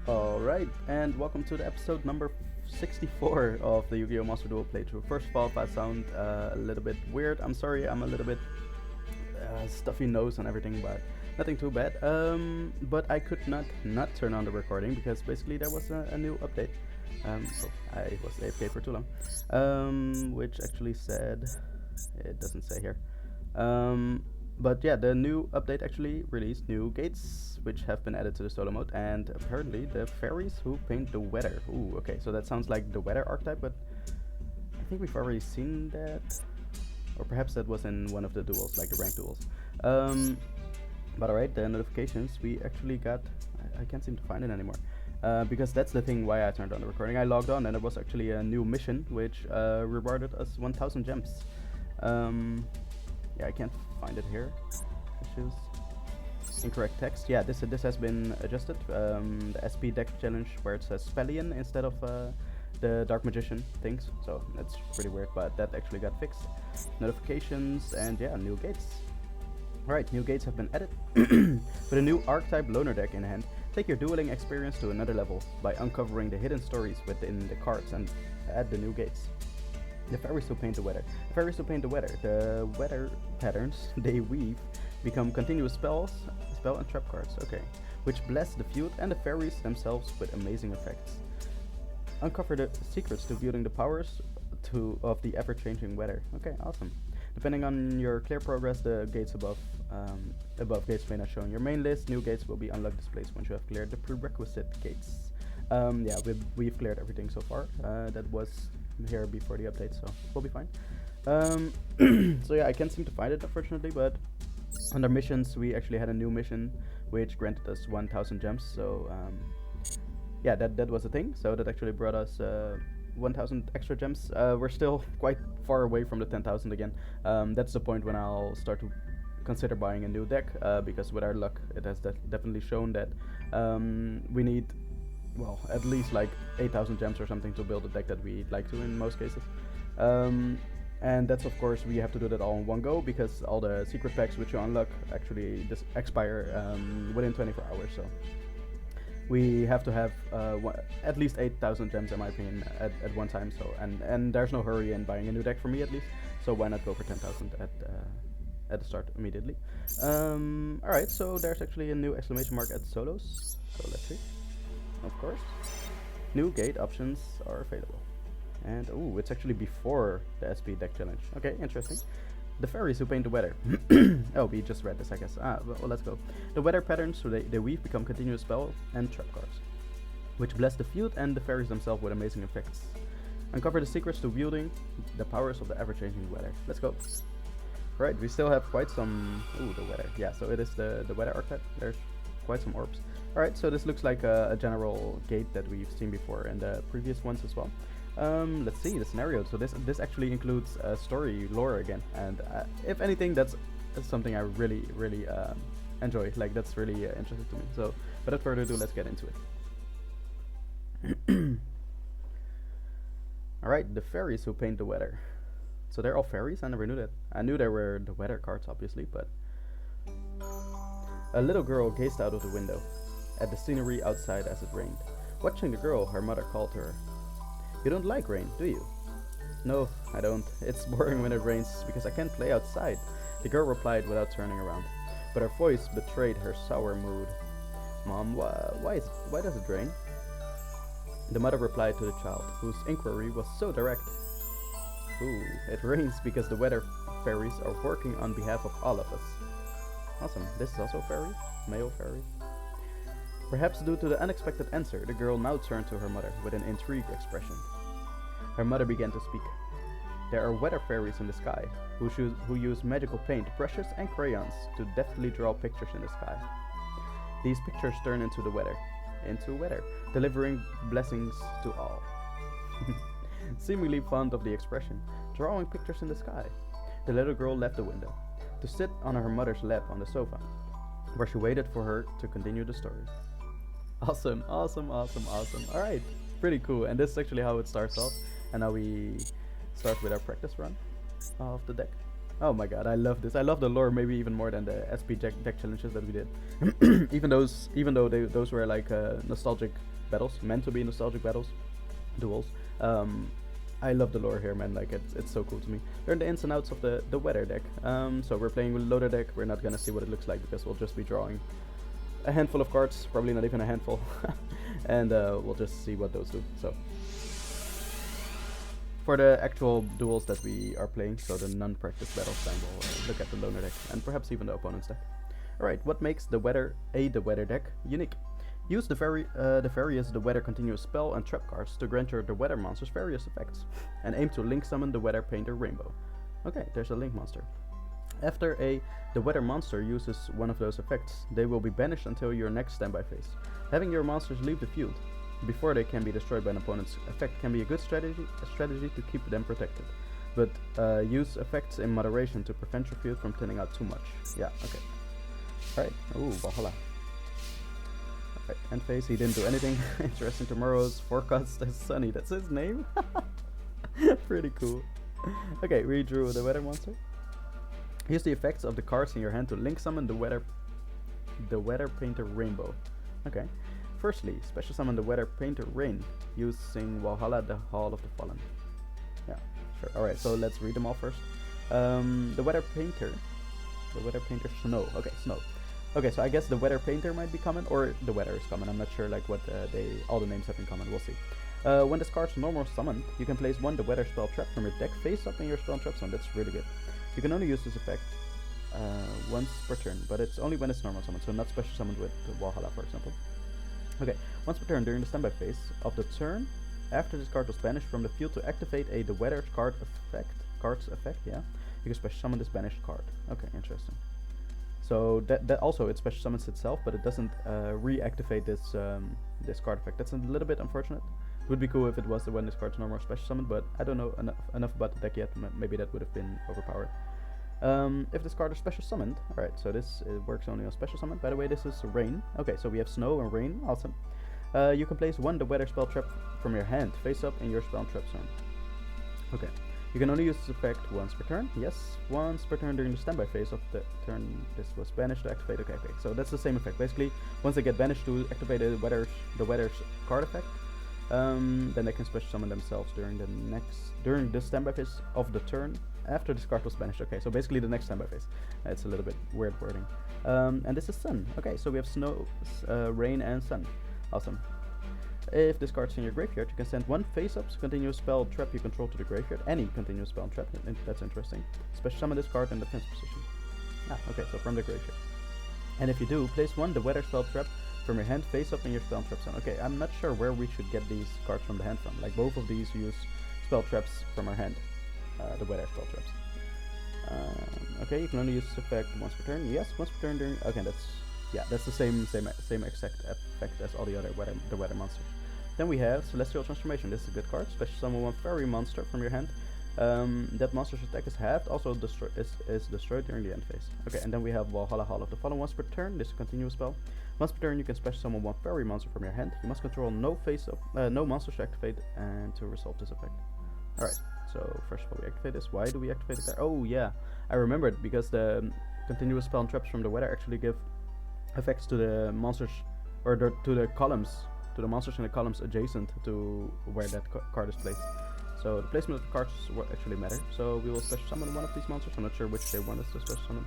Alright, and welcome to the episode number 64 of the Yu-Gi-Oh! Master Duel playthrough. First of all, if I sound a little bit weird, I'm sorry, I'm a little bit stuffy nose and everything, but nothing too bad. But I could not turn on the recording because basically there was a new update. So I was AFK for too long, which actually said, it doesn't say here. But yeah, the new update actually released new gates, which have been added to the solo mode, and apparently the Fairies who paint the weather. Ooh, okay, so that sounds like the weather archetype, but I think we've already seen that, or perhaps that was in one of the duels, like the ranked duels. But alright, the notifications we actually got, I can't seem to find it anymore, because that's the thing why I turned on the recording. I logged on and there was actually a new mission, which rewarded us 1000 gems. Yeah, I can't find it here. Issues. Incorrect text. Yeah, this has been adjusted. The SP deck challenge where it says Spellion instead of the Dark Magician things. So that's pretty weird, but that actually got fixed. Notifications and yeah, new gates. Alright, new gates have been added. With a new archetype loner deck in hand, take your dueling experience to another level by uncovering the hidden stories within the cards and add the new gates. The Fairies who paint the weather. The Fairies who paint the weather. The weather patterns they weave become continuous spell and trap cards. Okay, which bless the field and the Fairies themselves with amazing effects. Uncover the secrets to wielding the powers of the ever-changing weather. Okay, awesome. Depending on your clear progress, the gates above gates may not show in your main list. New gates will be unlocked displays once you have cleared the prerequisite gates. Yeah, we've cleared everything so far. That was here before the update, so we'll be fine. So yeah, I can't seem to find it unfortunately, but under missions we actually had a new mission which granted us 1000 gems. So yeah, that was a thing. So that actually brought us 1000 extra gems. We're still quite far away from the 10,000 again. That's the point when I'll start to consider buying a new deck, because with our luck it has definitely shown that we need, well, at least like 8,000 gems or something to build a deck that we'd like to in most cases. And that's, of course, we have to do that all in one go because all the secret packs which you unlock actually just expire within 24 hours. So we have to have at least 8,000 gems in my opinion at one time. So and there's no hurry in buying a new deck for me at least. So why not go for 10,000 at the start immediately? Alright, so there's actually a new exclamation mark at solos. So let's see. Of course, new gate options are available, and ooh, it's actually before the SP deck challenge. Okay, interesting. The Fairies who paint the weather. Oh, we just read this, I guess. Well, let's go. The weather patterns so they weave become continuous spell and trap cards, which bless the field and the Fairies themselves with amazing effects. Uncover the secrets to wielding the powers of the ever-changing weather. Let's go. Right, we still have quite some. Ooh, the weather. Yeah, so it is the weather archetype. There's quite some orbs. Alright, so this looks like a general gate that we've seen before in the previous ones as well. Let's see the scenario. So this actually includes story lore again, and if anything, that's something I really enjoy. Like, that's really interesting to me. So without further ado, let's get into it. Alright, the Fairies who paint the weather. So they're all fairies? I never knew that. I knew there were the weather cards, obviously, but a little girl gazed out of the window at the scenery outside as it rained. Watching the girl, her mother called to her. "You don't like rain, do you?" "No, I don't. It's boring when it rains because I can't play outside," the girl replied without turning around. But her voice betrayed her sour mood. "Mom, why does it rain?" The mother replied to the child, whose inquiry was so direct. "Ooh, it rains because the weather fairies are working on behalf of all of us." Awesome. This is also fairy? Male fairy? Perhaps due to the unexpected answer, the girl now turned to her mother with an intrigued expression. Her mother began to speak. "There are weather fairies in the sky, who use magical paint, brushes and crayons to deftly draw pictures in the sky. These pictures turn into weather, delivering blessings to all." Seemingly fond of the expression, drawing pictures in the sky, the little girl left the window to sit on her mother's lap on the sofa, where she waited for her to continue the story. Awesome. Alright, pretty cool. And this is actually how it starts off. And now we start with our practice run of the deck. Oh my god, I love this. I love the lore maybe even more than the SP deck challenges that we did. Even though those were like nostalgic battles, meant to be nostalgic battles, duels. I love the lore here, man. Like it's so cool to me. Learn the ins and outs of the weather deck. So we're playing with loader deck. We're not gonna see what it looks like because we'll just be drawing a handful of cards, probably not even a handful, and we'll just see what those do. So for the actual duels that we are playing, so the non-practice battles, then we'll look at the loner deck and perhaps even the opponent's deck. Alright, what makes the weather deck unique? Use the various the weather continuous spell and trap cards to grant your the weather monsters various effects, and aim to link summon the weather painter rainbow. Okay, there's a link monster. After the weather monster uses one of those effects, they will be banished until your next standby phase. Having your monsters leave the field before they can be destroyed by an opponent's effect can be a good strategy to keep them protected. But use effects in moderation to prevent your field from thinning out too much. Yeah, okay. Alright, ooh, Valhalla. Alright, end phase, he didn't do anything. Interesting, tomorrow's forecast is sunny, that's his name? Pretty cool. Okay, we drew the weather monster. Use the effects of the cards in your hand to link summon the weather painter rainbow. Okay. Firstly, special summon the weather painter rain using Valhalla, the Hall of the Fallen. Yeah, sure. Alright, so let's read them all first. The weather painter snow. Okay, snow. Okay, so I guess the weather painter might be common, or the weather is common. I'm not sure like what all the names have in common. We'll see. When this card's normal summoned, you can place one the weather spell trap from your deck face up in your spell trap zone. That's really good. You can only use this effect once per turn, but it's only when it's normal summoned, so not special summoned with the Valhalla, for example. Okay, once per turn during the standby phase of the turn, after this card was banished from the field to activate the weather card's effect, yeah, you can special summon this banished card. Okay, interesting. So that also it special summons itself, but it doesn't reactivate this card effect. That's a little bit unfortunate. It would be cool if it was when this card's normal special summoned, but I don't know enough about the deck yet. Maybe that would have been overpowered. If this card is special summoned, alright, so this works only on special summon. By the way, this is rain. Okay, so we have snow and rain, awesome. You can place one the weather spell trap from your hand face up in your spell trap zone. Okay, you can only use this effect once per turn. Yes, once per turn during the standby phase of the turn this was banished to activate. Okay, so that's the same effect. Basically, once they get banished to activate the weather's card effect, then they can special summon themselves during the standby phase of the turn after this card was banished. Okay, so basically the next standby phase. It's a little bit weird wording. And this is sun. Okay, so we have snow, rain, and sun. Awesome. If this card's in your graveyard, you can send one face-up continuous spell trap you control to the graveyard. Any continuous spell trap. That's interesting. Special summon this card in defense position. Okay, so from the graveyard. And if you do, place one the weather spell trap from your hand face up in your spell trap zone. Okay, I'm not sure where we should get these cards from the hand from. Like both of these use spell traps from our hand. The weather spell traps. Okay, you can only use this effect once per turn. Yes, once per turn during. Okay, that's the same exact effect as all the other weather monsters. Then we have Celestial Transformation. This is a good card. Special summon one fairy monster from your hand. That monster's attack is halved. Also is destroyed during the end phase. Okay, and then we have Valhalla Hall of the Fallen once per turn. This is a continuous spell. Once per turn, you can special summon one fairy monster from your hand. You must control no monsters to activate and to resolve this effect. Alright, so first of all we activate this. Why do we activate it there? Oh yeah, I remembered, because the continuous spell and traps from the weather actually give effects to the monsters, or to the columns, to the monsters in the columns adjacent to where that card is placed. So the placement of the cards will actually matter. So we will special summon one of these monsters. I'm not sure which they want us to special summon.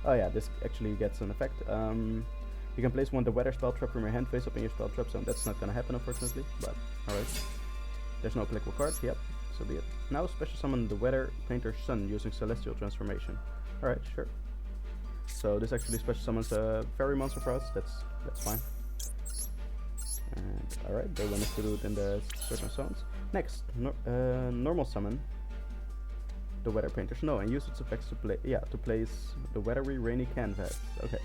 Oh yeah, this actually gets an effect. You can place one the weather spell trap from your hand face up in your spell trap zone. That's not gonna happen unfortunately, but alright. There's no clickable cards, yep, so be it. Now special summon the weather painter sun using Celestial Transformation. Alright, sure. So this actually special summons a fairy monster for us, that's fine. And alright, they want us to do it in the certain zones. Next, normal summon the weather painter snow and use its effects to place the weathery rainy canvas. Okay.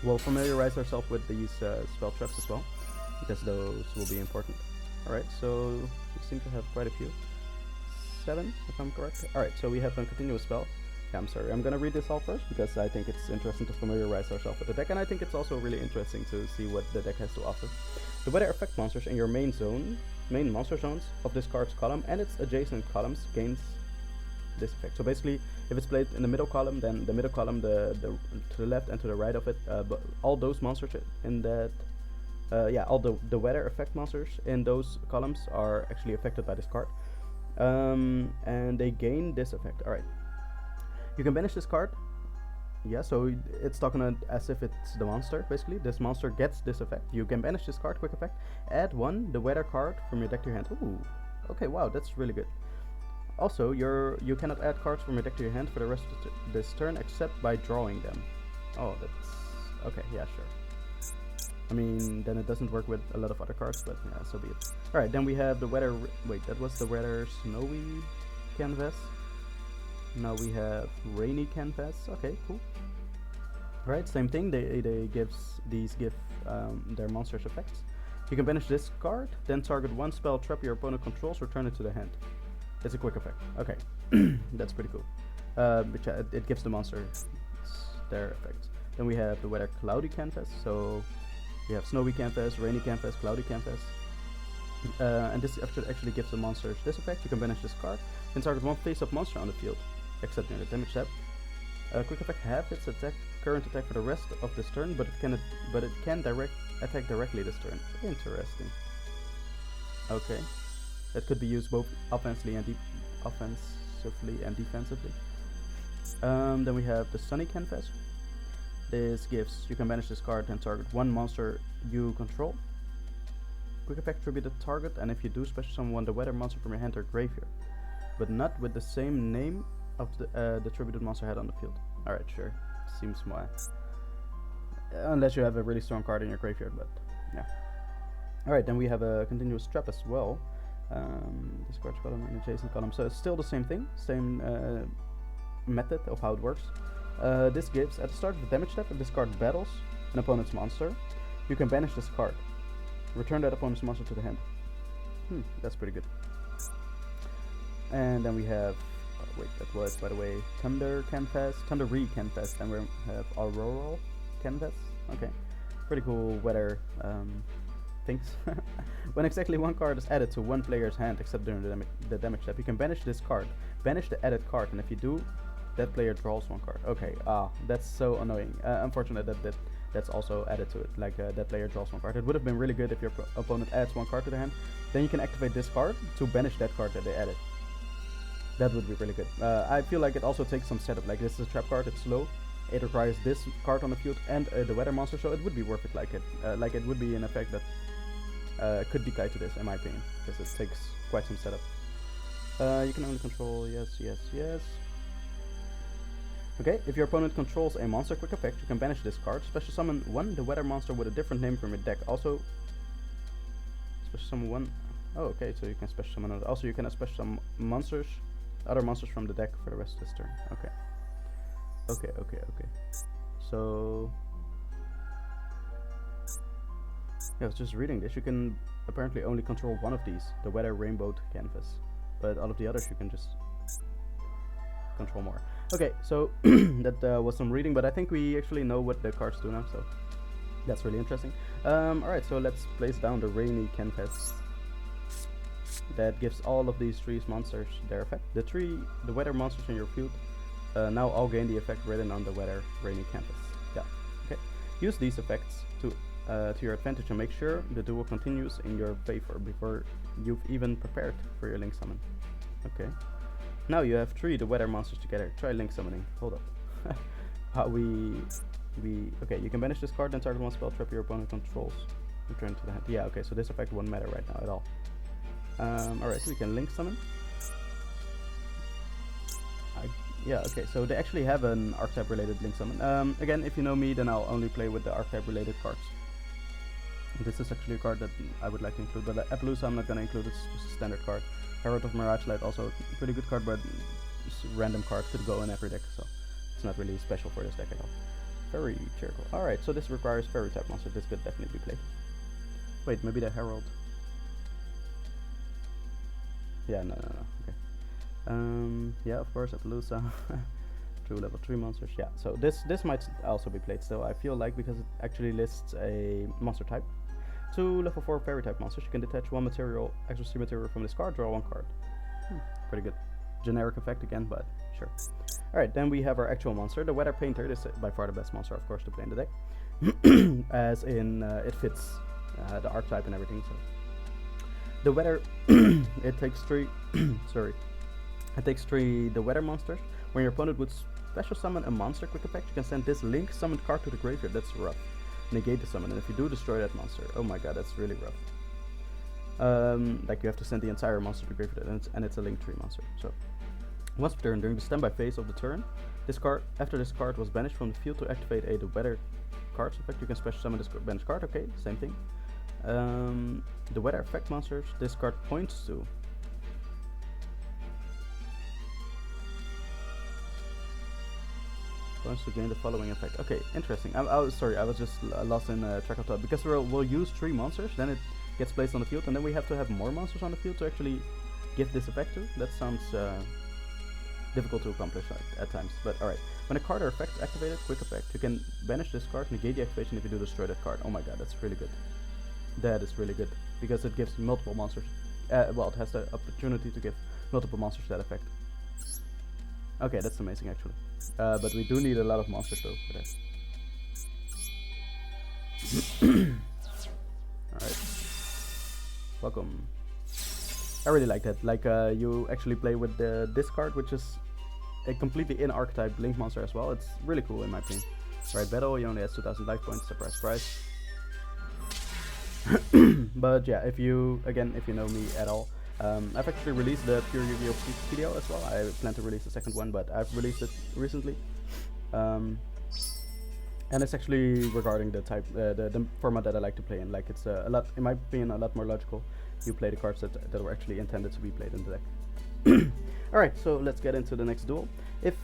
We'll familiarize ourselves with these spell traps as well, because those will be important. Alright, so we seem to have quite a few. 7, if I'm correct. Alright, so we have a continuous spell. Yeah, I'm sorry, I'm gonna read this all first, because I think it's interesting to familiarize ourselves with the deck, and I think it's also really interesting to see what the deck has to offer. The weather effect monsters in your main monster zones of this card's column and its adjacent columns gains this effect. So basically, if it's played in the middle column, then the middle column, the to the left and to the right of it, but all those monsters in that, yeah, all the weather effect monsters in those columns are actually affected by this card, and they gain this effect. All right, you can banish this card. Yeah, so it's talking as if it's the monster, basically. This monster gets this effect. You can banish this card, quick effect. Add one, the weather card from your deck to your hand. Ooh, okay, wow, that's really good. Also, you cannot add cards from your deck to your hand for the rest of this turn except by drawing them. Oh, that's... okay, yeah, sure. I mean, then it doesn't work with a lot of other cards, but yeah, so be it. Alright, then we have the weather... wait, that was the weather snowy canvas. Now we have rainy canvas. Okay, cool. Right, same thing. They give their monsters effects. You can banish this card, then target one spell trap your opponent controls, return it to the hand. It's a quick effect. Okay, that's pretty cool. Which it gives the monsters their effects. Then we have the weather cloudy canvas. So we have snowy canvas, rainy canvas, cloudy canvas. And this actually gives the monsters this effect. You can banish this card, then target one face-up monster on the field, except in the damage step. Quick effect half its current attack for the rest of this turn, but it can attack directly this turn. Interesting. Okay, that could be used both offensively and defensively. Then we have the sunny canvas. This gives you can banish this card and target one monster you control. Quick effect tribute the target, and if you do, special summon the weather monster from your hand or graveyard, but not with the same name of the tributed monster had on the field. Alright, sure. Seems more. Unless you have a really strong card in your graveyard, but yeah. Alright, then we have a continuous trap as well. Discard column and adjacent column. So it's still the same thing, same method of how it works. This gives, at the start of the damage step, if this card battles an opponent's monster, you can banish this card. Return that opponent's monster to the hand. That's pretty good. And then we have, wait, that was, by the way, Thunder Canvas, Thundery Canvas, then we have Auroral Canvas. Okay, pretty cool weather things. When exactly one card is added to one player's hand, except during the damage step, you can banish this card. Banish the added card, and if you do, that player draws one card. Okay, that's so annoying. Unfortunate that that's also added to it, like that player draws one card. It would have been really good if your opponent adds one card to the hand. Then you can activate this card to banish that card that they added. That would be really good. I feel like it also takes some setup. Like this is a trap card, it's slow. It requires this card on the field and the weather monster, so it would be worth it. Like it would be an effect that could be tied to this, in my opinion, because it takes quite some setup. You can only control yes. Okay, if your opponent controls a monster, quick effect, you can banish this card. Special summon one, the weather monster with a different name from your deck. Also, special summon one. Oh, okay, so you can special summon another. Also, you can special summon monsters, other monsters from the deck for the rest of this turn. Okay. So, yeah, I was just reading this. You can apparently only control one of these, the weather rainbow canvas, but all of the others you can just control more. Okay, so that was some reading, but I think we actually know what the cards do now, so that's really interesting. Alright, so let's place down the rainy canvas. That gives all of these three monsters their effect. The weather monsters in your field now all gain the effect written on the weather rainy canvas. Yeah, okay. Use these effects to your advantage and make sure the duel continues in your favor before you've even prepared for your link summon. Okay. Now you have the weather monsters together. Try link summoning. Hold up. How okay, you can banish this card, then target one spell trap your opponent controls. Return to the hand. Yeah, okay, so this effect won't matter right now at all. Alright, so we can link summon. Yeah, okay, so they actually have an archetype related link summon. Again, if you know me, then I'll only play with the archetype related cards. This is actually a card that I would like to include, but Appaloosa I'm not going to include, it's just a standard card. Herald of Mirage Light, also a pretty good card, but just a random card, could go in every deck, so it's not really special for this deck at all. Very cheerful. Alright, so this requires fairy type monster, this could definitely be played. Wait, maybe the Herald. Yeah, no, okay. Yeah, of course, Appaloosa. True level 3 monsters, yeah. So this might also be played still, I feel like, because it actually lists a monster type. 2 level 4 fairy type monsters. You can detach one material, extra material from this card, draw one card. Pretty good. generic effect again, but sure. Alright, then we have our actual monster, the Weather Painter. This is by far the best monster, of course, to play in the deck. As in, it fits the archetype and everything, so. The Weather, it takes 3, sorry. It takes 3 the Weather monsters. When your opponent would special summon a monster quick effect, you can send this link summoned card to the graveyard. That's rough. Negate the summon, and if you do, destroy that monster. Oh my god, that's really rough. Like you have to send the entire monster to the graveyard, and it's a link 3 monster. So once per turn, during the standby phase of the turn, after this card was banished from the field to activate the Weather cards effect, you can special summon this banished card. Okay, same thing. The Weather effect monsters this card points to. Points to gain the following effect. Okay, interesting. I was sorry, I was just lost in track of thought, because we'll use 3 monsters, then it gets placed on the field, and then we have to have more monsters on the field to actually give this effect to. That sounds difficult to accomplish at times, but alright. When a card or effect is activated, quick effect, you can banish this card, negate the activation if you do destroy that card. Oh my god, that's really good. That is really good, because it gives multiple monsters, well, it has the opportunity to give multiple monsters that effect. Okay, that's amazing actually. But we do need a lot of monsters though for that. Alright. Welcome. I really like that. Like you actually play with this card, which is a completely in-archetype Link monster as well. It's really cool in my opinion. Right, battle, he only has 2000 life points, surprise surprise. But yeah, if you know me at all, I've actually released the Pure Yu-Gi-Oh! Video as well. I plan to release the second one, but I've released it recently. And it's actually regarding the type, the format that I like to play in. Like it's a lot, in my opinion, a lot more logical. You play the cards that were actually intended to be played in the deck. Alright, so let's get into the next duel. If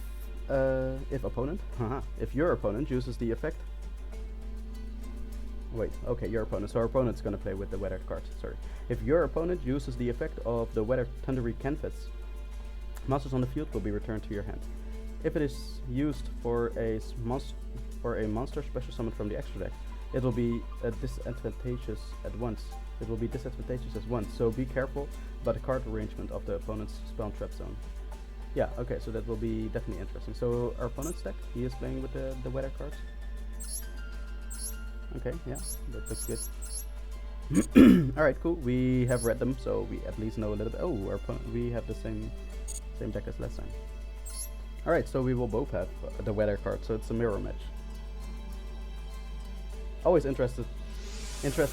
your opponent uses the effect. Wait, okay, your opponent. So our opponent's gonna play with the Weathered card, sorry. If your opponent uses the effect of the Weathered Thundery Canvas, monsters on the field will be returned to your hand. If it is used for a monster special summon from the extra deck, it will be disadvantageous at once. It will be disadvantageous as once, so be careful about the card arrangement of the opponent's spell and trap zone. Yeah, okay, so that will be definitely interesting. So our opponent's deck, he is playing with the Weather cards. Okay, yeah, that looks good. Alright, cool. We have read them, so we at least know a little bit. Oh, we have the same deck as last time. Alright, so we will both have the Weather card, so it's a mirror match. Always interesting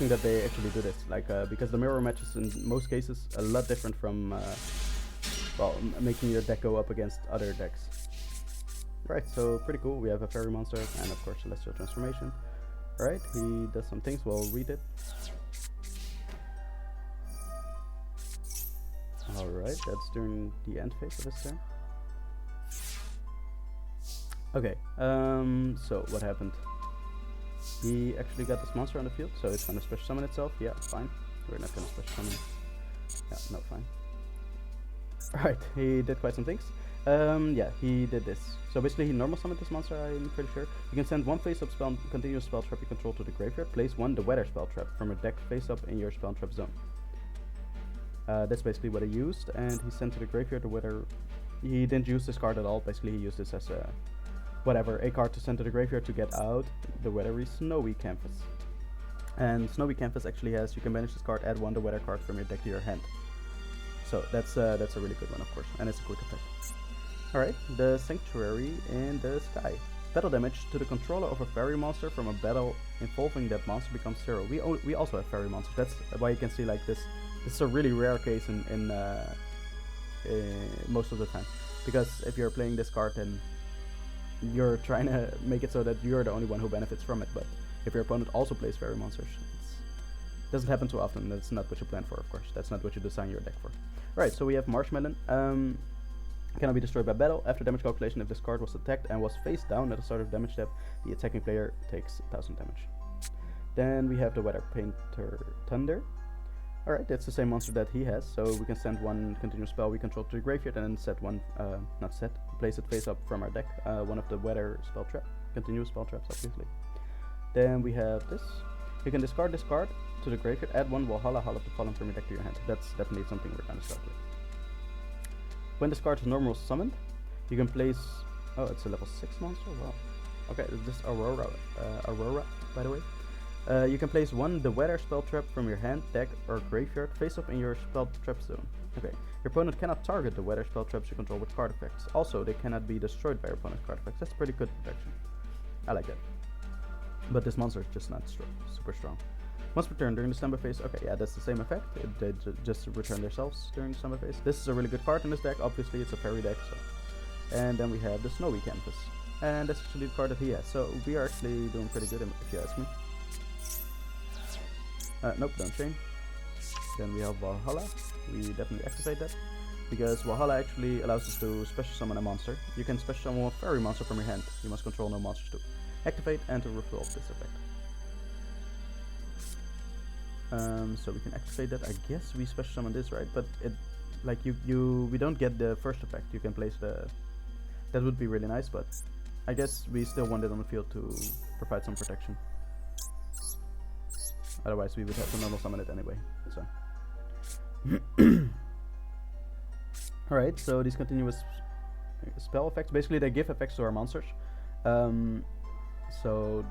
that they actually do this, like because the mirror match is in most cases a lot different from well, making your deck go up against other decks. Right, so pretty cool. We have a fairy monster and of course celestial transformation. Alright, he does some things, we'll read it. Alright, that's during the end phase of his turn. Okay, so what happened? He actually got this monster on the field, so it's gonna special summon itself. Yeah, fine. We're not gonna special summon it. Yeah, no, fine. Alright, he did quite some things. Yeah, he did this. So basically he normal summoned this monster, I'm pretty sure. You can send one face-up spell, continuous spell trap you control to the graveyard. Place one the Weather spell trap from your deck face-up in your spell trap zone. That's basically what he used, and he sent to the graveyard the Weather. He didn't use this card at all, basically he used this as a a card to send to the graveyard to get out the Weathery Snowy Canvas. And Snowy Canvas actually has, you can banish this card, add one the Weather card from your deck to your hand. So that's a really good one, of course, and it's a quick effect. Alright, the Sanctuary in the Sky. Battle damage to the controller of a fairy monster from a battle involving that monster becomes 0. We also have fairy monsters. That's why you can see like this. This is a really rare case in most of the time, because if you're playing this card, then you're trying to make it so that you're the only one who benefits from it. But if your opponent also plays fairy monsters, it doesn't happen too often. That's not what you plan for, of course. That's not what you design your deck for. Right, so we have Marshmallow. Cannot be destroyed by battle. After damage calculation, if this card was attacked and was face down at the start of damage step, the attacking player takes 1000 damage. Then we have the Weather Painter Thunder. Alright, that's the same monster that he has, so we can send one continuous spell we control to the graveyard and then set one, place it face up from our deck, one of the Weather spell trap, continuous spell traps obviously. Then we have this. You can discard this card to the graveyard, add one Valhalla Hall of the Fallen from your deck to your hand. That's definitely something we're gonna start with. When this card is normal summoned, you can place... Oh, it's a level 6 monster? Wow. Okay, this is Aurora, by the way. You can place one the weather spell trap from your hand, deck, or graveyard face up in your spell trap zone. Okay, your opponent cannot target the weather spell traps you control with card effects. Also, they cannot be destroyed by your opponent's card effects. That's pretty good protection. I like that. But this monster is just not super strong. Once per turn during the standby phase, okay, yeah, that's the same effect. They just return themselves during the standby phase. This is a really good card in this deck. Obviously, it's a fairy deck. So. And then we have the Snowy Canvas. And that's actually the card that he has. So we are actually doing pretty good, if you ask me. Nope, don't chain. Then we have Valhalla. We definitely activate that. Because Valhalla actually allows us to special summon a monster. You can special summon a fairy monster from your hand. You must control no monsters too. Activate and to refill this effect. So we can activate that. I guess we special summon this, right? But it, like we don't get the first effect. You can place the. That would be really nice, but I guess we still want it on the field to provide some protection. Otherwise, we would have to normal summon it anyway. So. Alright, so these continuous spell effects, basically they give effects to our monsters. So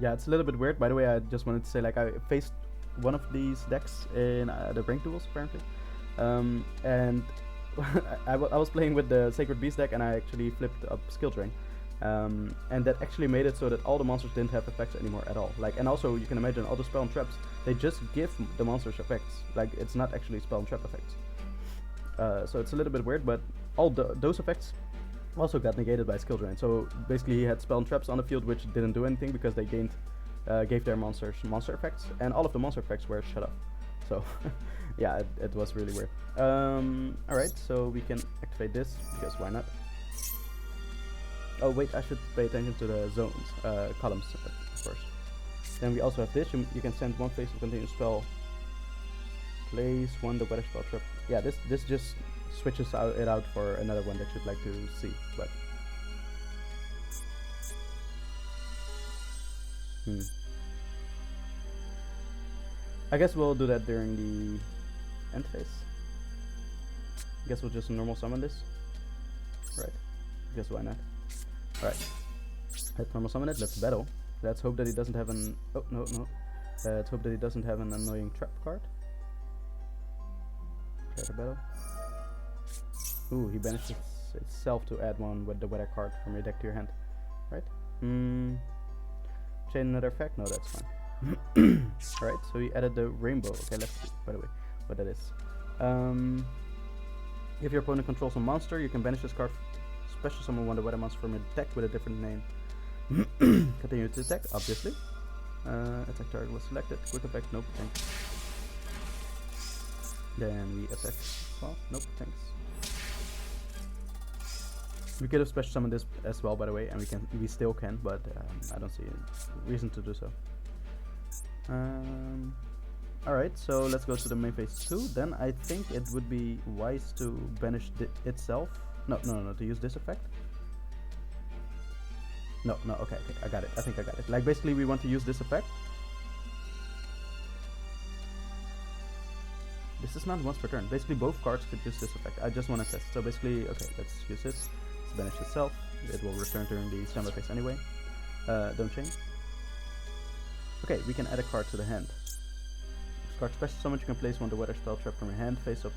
yeah, it's a little bit weird. By the way, I just wanted to say, like, I faced one of these decks in the rank duels apparently, and I was playing with the Sacred Beast deck, and I actually flipped up Skill Drain, and that actually made it so that all the monsters didn't have effects anymore at all. Like, and also you can imagine all the spell and traps, they just give the monsters effects. Like, it's not actually spell and trap effects. So it's a little bit weird, but all those effects also got negated by Skill Drain. So basically he had spell and traps on the field which didn't do anything because they gave their monsters monster effects, and all of the monster effects were shut off. So yeah, it was really weird. Alright, so we can activate this, because why not? Oh wait, I should pay attention to the zones, columns, of course. Then we also have this, you can send one phase of continuous spell, place one the weather spell trap. Yeah, this just switches it out for another one that you'd like to see, but I guess we'll do that during the end phase. I guess we'll just normal summon this. Right. I guess why not? Alright. Let's normal summon it, let's battle. Let's hope that he doesn't have an let's hope that he doesn't have an annoying trap card. Try to battle. Ooh, he banishes itself to add one with the weather card from your deck to your hand. Right? Chain another effect? No, that's fine. Alright, so he added the rainbow. Okay, let's see, by the way, what that is. If your opponent controls a monster, you can banish this card, special summon one the weather monster from your deck with a different name. Continue to attack, obviously. Attack target was selected. Quick effect, nope, thanks. Then we attack. Well, nope, thanks. We could have special summoned this as well, by the way, and we still can, but I don't see a reason to do so. Alright, so let's go to the main phase 2. Then I think it would be wise to banish itself. No, to use this effect. No, okay, I got it. I think I got it. Like, basically we want to use this effect. This is not once per turn. Basically both cards could use this effect. I just want to test. So basically, okay, let's use this. Let's banish itself. It will return during the standby phase anyway. Don't change. Okay, we can add a card to the hand. This card special summon, you can place one the weather spell trap from your hand face up.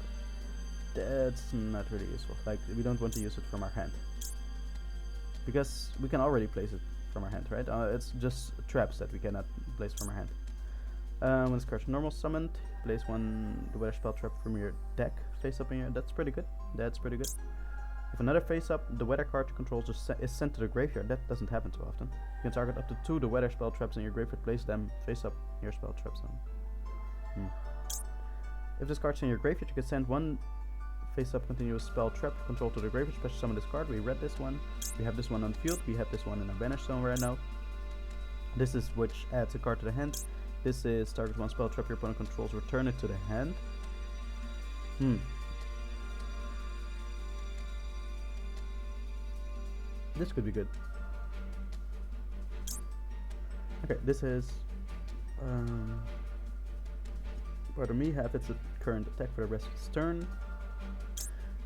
That's not really useful. Like, we don't want to use it from our hand, because we can already place it from our hand, right? It's just traps that we cannot place from our hand. When this card's normal summoned, place one the weather spell trap from your deck face up in your. That's pretty good. That's pretty good. If another face up, the weather card you control is sent to the graveyard. That doesn't happen too often. You can target up to 2 the weather spell traps in your graveyard. Place them face up in your spell trap zone. If this card's in your graveyard, you can send one face up continuous spell trap control to the graveyard. Special summon this card. We read this one. We have this one on the field. We have this one in our banish zone right now. This is which adds a card to the hand. This is target one spell trap your opponent controls. Return it to the hand. This could be good. Okay, this is pardon me, half its current attack for the rest of its turn.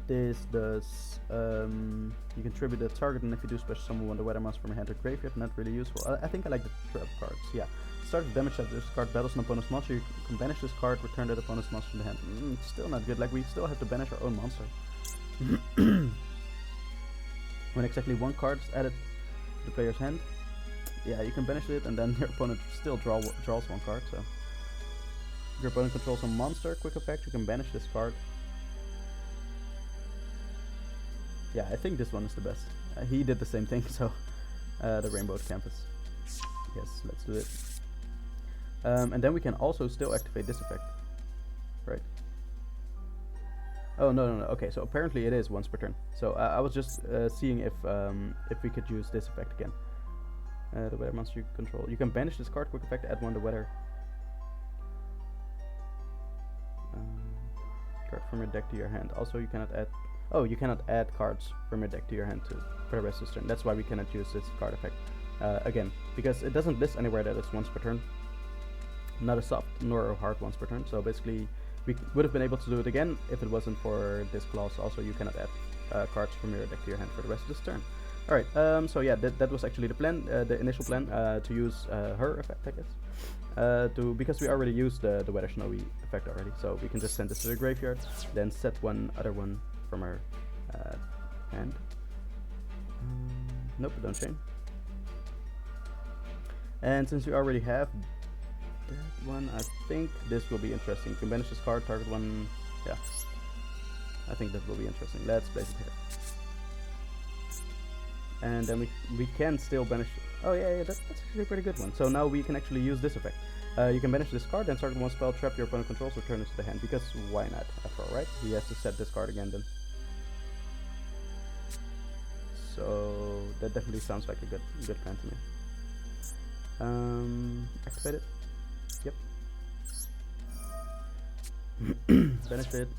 this does, you can tribute the target, and if you do special summon one, the weather monster from your hand or graveyard. Not really useful. I think I like the trap cards. Yeah. Start with damage that this card battles an opponent's monster. You can banish this card, return that opponent's monster in the hand. Still not good. Like, we still have to banish our own monster. When exactly one card is added to the player's hand, yeah, you can banish it, and then your opponent still draws one card. So, if your opponent controls a monster, quick effect, you can banish this card. Yeah, I think this one is the best. He did the same thing, so the rainbow canvas. Yes, let's do it. And then we can also still activate this effect, right? Oh, no. Okay, so apparently it is once per turn. So I was just seeing if we could use this effect again. The weather monster you control. You can banish this card, quick effect, add one to weather. Card from your deck to your hand. Also, you cannot add. Oh, you cannot add cards from your deck to your hand for the rest of this turn. That's why we cannot use this card effect again, because it doesn't list anywhere that it's once per turn. Not a soft nor a hard once per turn. So basically, we would have been able to do it again if it wasn't for this clause. Also, you cannot add cards from your deck to your hand for the rest of this turn. Alright, so yeah, that was actually the plan, the initial plan, to use her effect, I guess. Because we already used the Weather Snowy effect already, so we can just send this to the graveyard, then set one other one from our hand. Nope, don't chain. And since we already have that one, I think this will be interesting. You can banish this card, target one. Yeah, I think that will be interesting. Let's place it here. And then we can still banish. Oh yeah, that's actually a pretty good one. So now we can actually use this effect. You can banish this card, then target one spell, trap your opponent controls, return it to the hand. Because why not? After all, right? He has to set this card again then. So that definitely sounds like a good plan to me. Activate it. Yep. Banish it.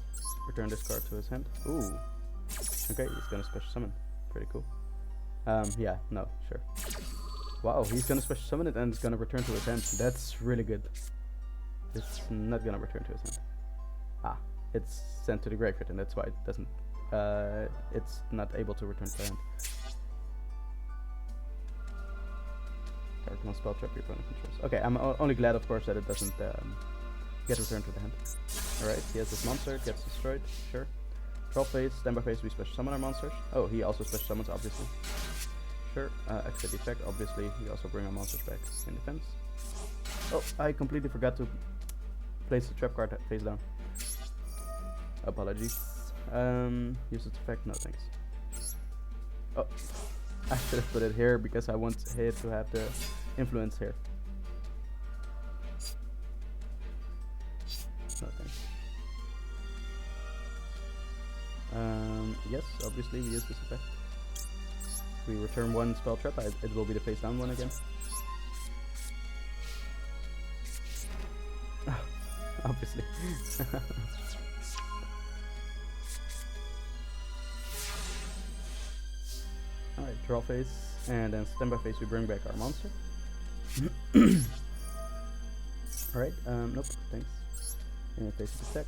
Return this card to his hand. Ooh. Okay, he's gonna special summon. Pretty cool. Yeah, no, sure. Wow, he's gonna special summon it and it's gonna return to his hand. That's really good. It's not gonna return to his hand. Ah, it's sent to the graveyard, and that's why it doesn't. It's not able to return to the hand. Target one spell, trap your opponent controls. Okay, I'm only glad, of course, that it doesn't get returned to the hand. Alright, he has this monster, gets destroyed, sure. Draw phase, standby phase, we special summon our monsters. Oh, he also special summons, obviously. Sure, activate the effect, obviously. We also bring our monsters back in defense. Oh, I completely forgot to place the trap card face down. Apologies. Use its effect, no thanks. Oh, I should have put it here because I want it to have the influence here. No thanks. Yes, obviously we use this effect. We return one spell trap, it will be the face down one again. Obviously. Alright, draw phase, and then standby phase we bring back our monster. Alright, nope, thanks. And phase attack.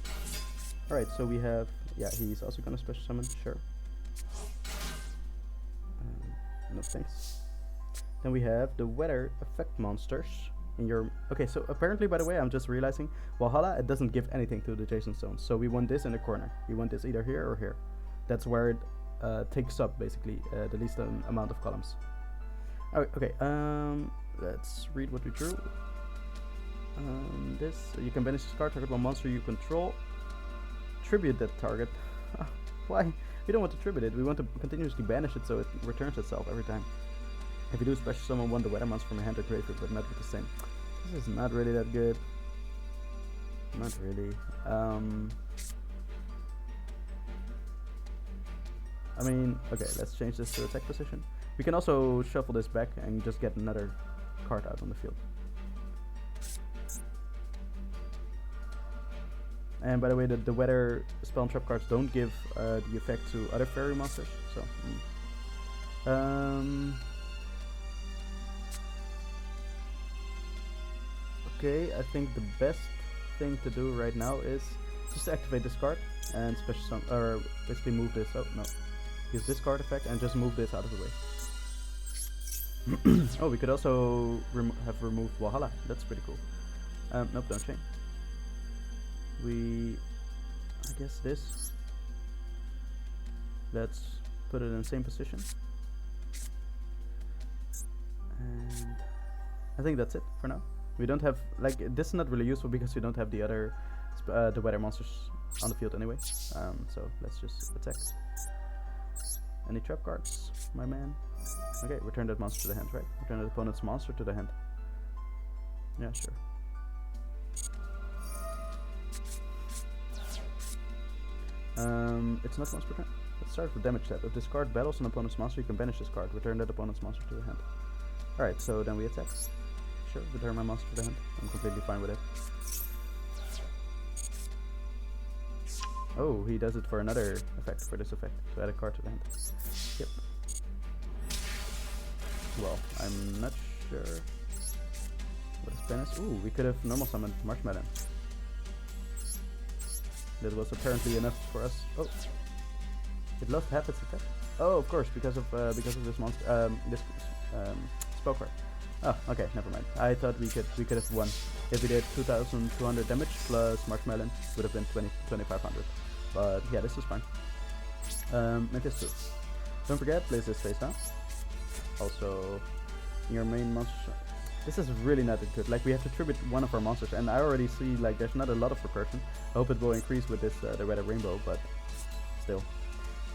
Alright, so we have, yeah, he's also gonna special summon, sure. No thanks. Then we have the weather effect monsters in your. Okay, so apparently, by the way, I'm just realizing Valhalla, it doesn't give anything to the adjacent zones. So we want this in the corner. We want this either here or here. That's where it takes up basically the least amount of columns. Alright, okay. Let's read what we drew. This you can banish this card, target one monster you control. Tribute that target. Why? We don't want to tribute it, we want to continuously banish it so it returns itself every time. If you do special summon one, the weather monster from your hand or graveyard, but not with the same. This is not really that good. Not really. I mean, okay, let's change this to attack position. We can also shuffle this back and just get another card out on the field. And by the way, the weather spell and trap cards don't give the effect to other fairy monsters. So, okay, I think the best thing to do right now is just activate this card and special summon, or basically move this. Oh no, use this card effect and just move this out of the way. Oh, we could also have removed Valhalla. That's pretty cool. Nope, don't chain. I guess this. Let's put it in the same position. And I think that's it for now. We don't have, like, this is not really useful because we don't have the other, the weather monsters on the field anyway. So let's just attack. Any trap cards, my man? Okay, return that monster to the hand, right? Return the opponent's monster to the hand. Yeah, sure. It's not once per turn. Let's start with damage step. If this card battles an opponent's monster, you can banish this card. Return that opponent's monster to the hand. Alright, so then we attack. Sure, return my monster to the hand. I'm completely fine with it. Oh, he does it for another effect, for this effect. To add a card to the hand. Yep. Well, I'm not sure. What is banish? Ooh, we could have normal summoned Maxquerena. That was apparently enough for us. Oh, it lost half its attack. Oh, of course, because of this monster, this spell card. Oh, okay, never mind. I thought we could have won if we did 2,200 damage plus Maxquerena would have been 2,500. But yeah, this is fine. Make this 2. Don't forget, place this face down. Also, your main monster. This is really not that good. Like, we have to tribute one of our monsters, and I already see like there's not a lot of recursion. I hope it will increase with this the red rainbow, but still.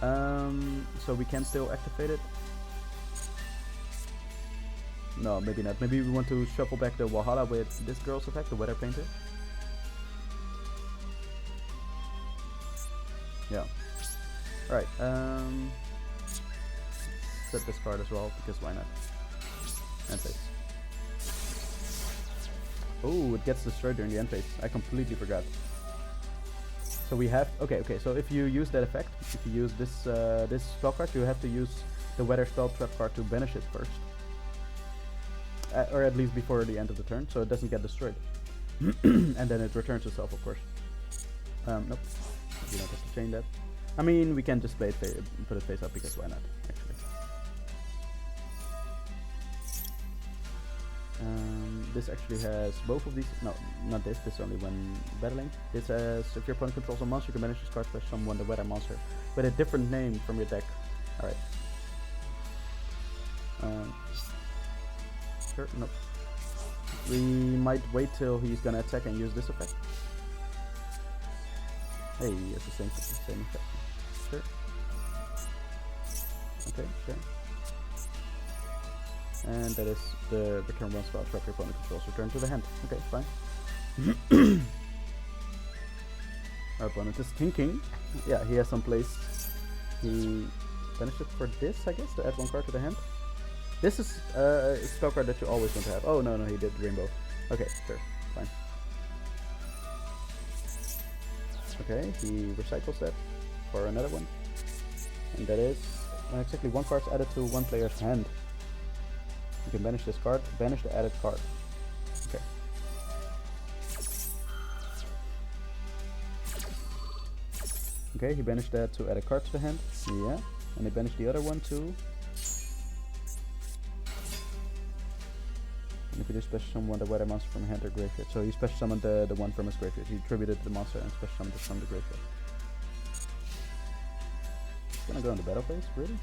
So we can still activate it. No, maybe not. Maybe we want to shuffle back the Valhalla with this girl's effect, the Weather Painter. Yeah. Alright, set this card as well, because why not? End phase. Oh, it gets destroyed during the end phase. I completely forgot. So we have, okay, so if you use that effect, if you use this this spell card, you have to use the Weather Spell Trap card to banish it first. Or at least before the end of the turn, so it doesn't get destroyed. And then it returns itself, of course. Nope. You don't have to chain that. I mean, we can just play it put it face up, because why not, actually. This actually has both of these. No, not this. This only when battling. This has, if your opponent controls a monster, you can manage this card special summon the weather monster with a different name from your deck. Alright. Sure, nope. We might wait till he's gonna attack and use this effect. Hey, it's the same effect. Sure. Okay, sure. And that is the return one spell trap your opponent controls. Return to the hand. Okay, fine. Our opponent is thinking. Yeah, he has some place. He banished it for this, I guess, to add one card to the hand. This is a spell card that you always want to have. Oh, no, he did Rainbow. Okay, sure, fine. Okay, he recycles that for another one. And that is when exactly one card is added to one player's hand. You can banish this card, banish the added card. Okay. Okay, he banished that to add a card to the hand. Yeah. And he banished the other one too. And if you do special summon the weather monster from hand or graveyard. So he special summoned the one from his graveyard. He tributed the monster and special summoned it from the graveyard. He's gonna go in the battle phase, really?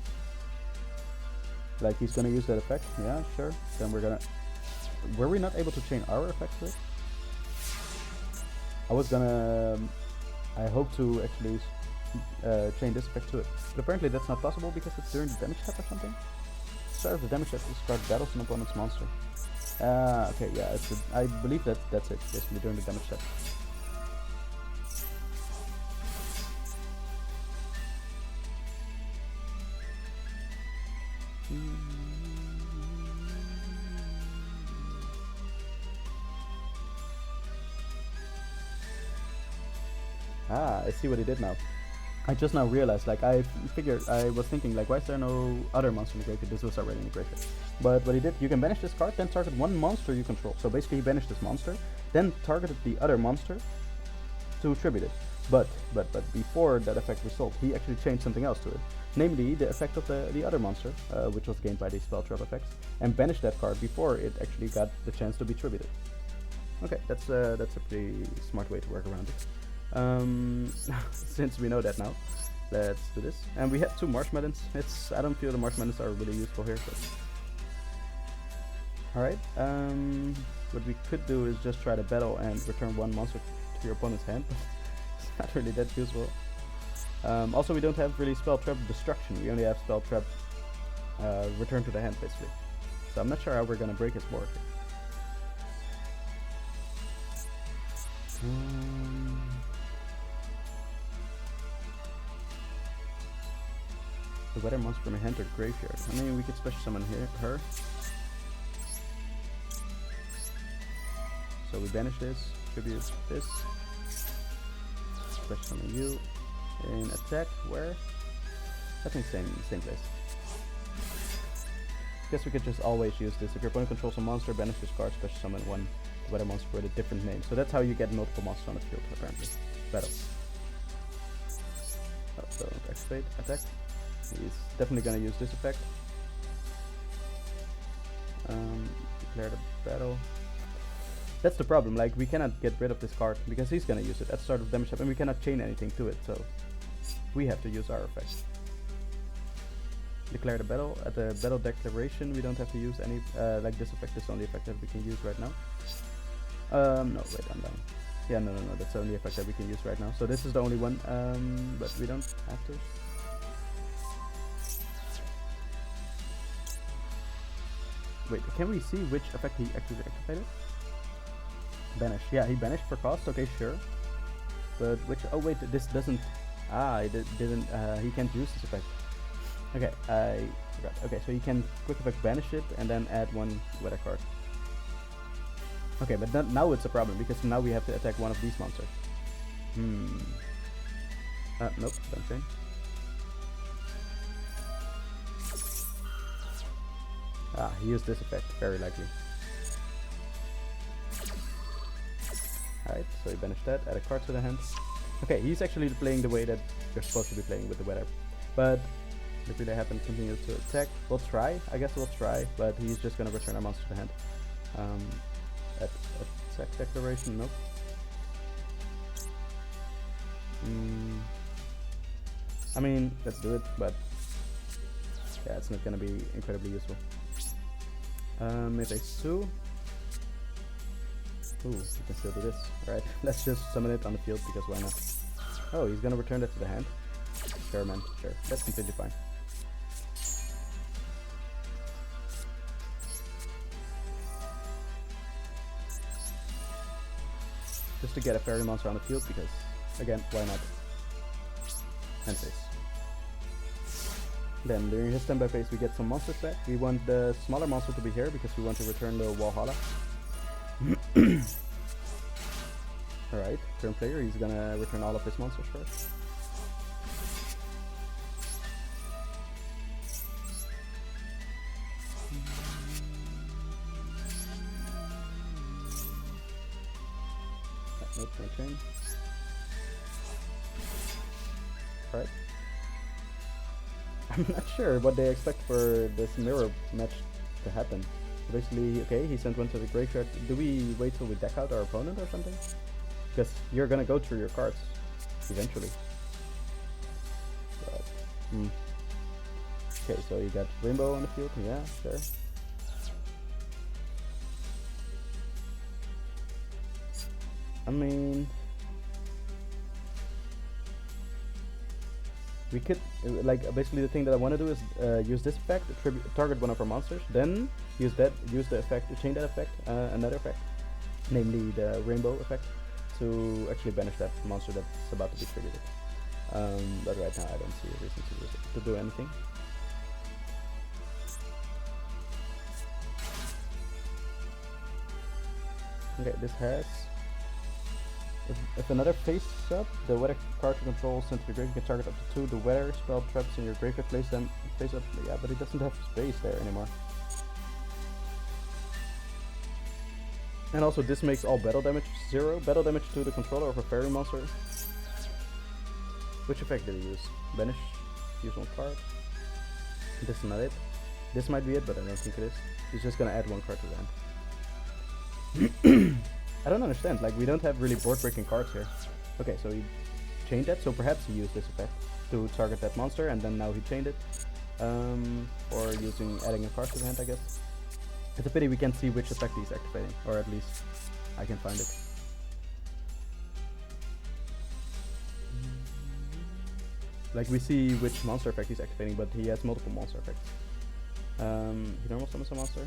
Like, he's gonna use that effect? Yeah, sure. Then we're gonna... Were we not able to chain our effect to it? I was gonna... I hope to actually chain this effect to it. But apparently that's not possible because it's during the damage step or something. Start of the damage step, this card battles an opponent's monster. Okay, yeah, I believe that's it, basically during the damage step. I see what he did now. I just now realized, like, I was thinking, like, why is there no other monster in the graveyard? This was already in the graveyard. But what he did, you can banish this card, then target one monster you control. So basically he banished this monster, then targeted the other monster to tribute it. But before that effect result, he actually changed something else to it. Namely, the effect of the other monster, which was gained by the spell trap effects, and banished that card before it actually got the chance to be tributed. Okay, that's a pretty smart way to work around it. Since we know that now, let's do this. And we have 2 Marshmallows. I don't feel the Marshmallows are really useful here. Alright, what we could do is just try to battle and return 1 monster to your opponent's hand. It's not really that useful. Also, we don't have really spell trap destruction. We only have spell trap return to the hand, basically. So I'm not sure how we're gonna break his board. The weather monster from a hand or graveyard. I mean, we could special summon her. So we banish this, tribute this, special summon you. In attack, where? I think same place. Guess we could just always use this. If your opponent controls a monster, banish this card, special summon 1 weather monster with a different name. So that's how you get multiple monsters on the field, apparently. Battle. Oh, so activate, attack. He's definitely gonna use this effect. Declare the battle. That's the problem, like we cannot get rid of this card because he's gonna use it at the start of damage step and we cannot chain anything to it, so we have to use our effect. Declare the battle. At the battle declaration we don't have to use any, like this effect is the only effect that we can use right now. No, wait, I'm down. Yeah, no, that's the only effect that we can use right now. So this is the only one, but we don't have to. Wait, can we see which effect he actually activated? Banish. Yeah, he banished for cost. Okay, sure. But which? Oh wait, this doesn't. He didn't. He can't use this effect. Okay, I forgot. Okay, so he can quick effect banish it and then add 1 weather card. Okay, but now it's a problem because now we have to attack one of these monsters. Nope, don't change. He used this effect, very likely. Alright, so he banished that, add a card to the hand. Okay, he's actually playing the way that you're supposed to be playing with the weather. But if it happens, continue to attack. We'll try, I guess we'll try, but he's just gonna return our monster to the hand. Attack declaration, nope. I mean, let's do it, but yeah, it's not gonna be incredibly useful. If I sue, ooh, we can still do this. Alright, let's just summon it on the field because why not? Oh, he's gonna return that to the hand. Sure, man, sure, that's completely fine. Just to get a fairy monster on the field because, again, why not? Hand phase. Then during his standby phase we get some monsters back. We want the smaller monster to be here because we want to return the Valhalla. Alright, turn player, he's gonna return all of his monsters first. Nope, no change. Alright. I'm not sure what they expect for this mirror match to happen. So basically, okay, he sent 1 to the graveyard. Do we wait till we deck out our opponent or something? Because you're gonna go through your cards eventually. But, okay, so you got Rainbow on the field. Yeah, sure. I mean, we could, like, basically the thing that I want to do is use this effect, target one of our monsters, then use the effect, chain that effect, another effect, namely the Rainbow effect, to actually banish that monster that's about to be tributed. But right now I don't see a reason to do anything. Okay, this has... If another face up, the weather card to control sent to the grave, you can target up to 2 the weather spell traps in your graveyard, place them face up. Yeah, but it doesn't have space there anymore. And also this makes all battle damage 0. Battle damage to the controller of a fairy monster Which effect did he use? Banish, use one card. This is not it. This might be it, but I don't think it is. He's just gonna add one card to the hand. I don't understand, like we don't have really board breaking cards here. Okay, so he chained that, so perhaps he used this effect to target that monster, and then now he chained it. Or adding a card to the hand, I guess. It's a pity we can't see which effect he's activating, or at least I can find it. Like we see which monster effect he's activating, but he has multiple monster effects. He normal summons a monster.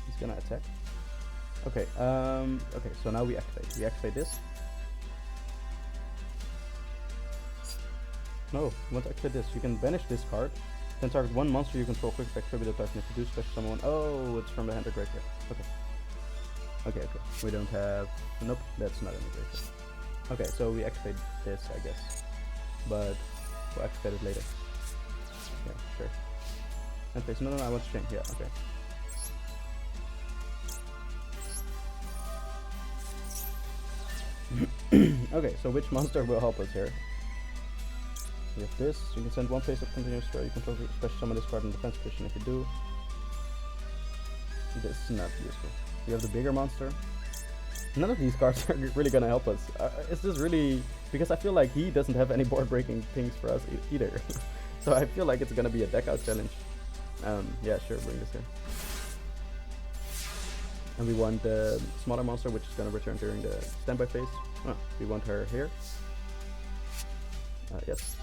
He's gonna attack. Okay, okay, so now we activate. We activate this. No, you want to activate this. You can banish this card, then target one monster you control, quick effect, tribute attack, and if you do special summon one. Oh, it's from the hand or graveyard. Okay. Okay, okay. We don't have. Nope, that's not in the graveyard. Okay, so we activate this, I guess. But we'll activate it later. Yeah, sure. And face. No, I want to change. Yeah, okay. Okay, so which monster will help us here? We have this. You can send one face of continuous throw. You control special summon this card in defense position. If you do, this is not useful. We have the bigger monster. None of these cards are really gonna help us. Is this really... Because I feel like he doesn't have any board breaking things for us either. So I feel like it's gonna be a deck out challenge. Yeah, sure, bring this here. And we want the smaller monster, which is gonna return during the standby phase. Oh, we want her here. Yes.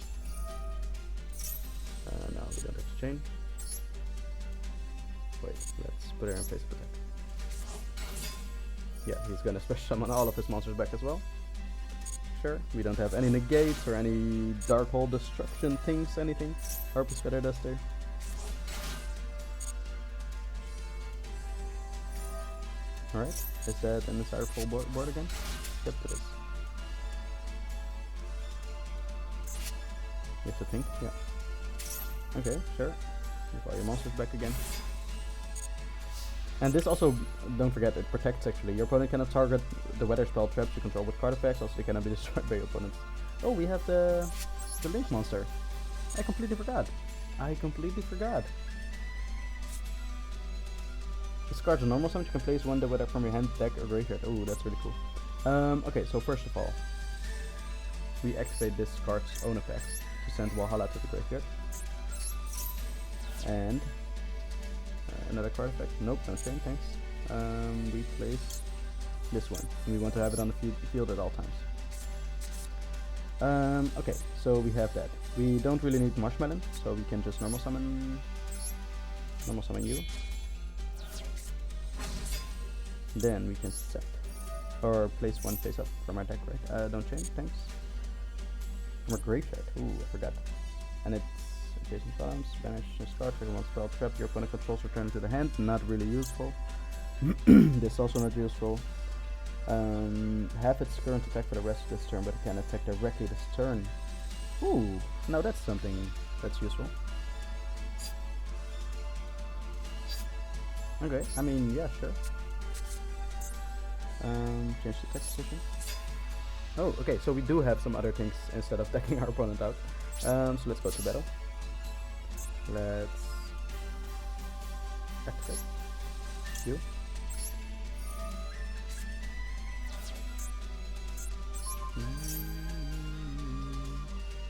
Now we don't have to chain. Wait, let's put her in face protect. Yeah, he's gonna special summon all of his monsters back as well. Sure, we don't have any negates or any dark hole destruction things, anything. Harpus Feather Duster. Alright, is that an entire full board again? Yep, it is. You have to think, yeah. Okay, sure. You fire your monsters back again. And this also, don't forget, it protects actually. Your opponent cannot target the weather spell traps you control with card effects, also they cannot be destroyed by your opponents. Oh, we have the Link monster. I completely forgot. This card's a normal summon. You can place one the weather from your hand, deck, or graveyard. Oh, that's really cool. Okay, so first of all, we activate this card's own effects to send Valhalla to the graveyard. And another card effect. Nope, don't change, thanks. We place this one. And we want to have it on the field at all times. Okay, so we have that. We don't really need Marshmallow, so we can just normal summon you. Then we can set or place one face up from our deck, right? Don't change, thanks. From our graveyard. Ooh, I forgot. And it's adjacent columns, banish this card, trigger one spell trap your opponent controls, return to the hand. Not really useful. This is also not useful. Have its current attack for the rest of this turn, but it can attack directly this turn. Ooh, now that's something that's useful. Okay, I mean, yeah, sure. Change the attack position. Oh, okay, so we do have some other things instead of decking our opponent out. So let's go to battle. Let's activate you.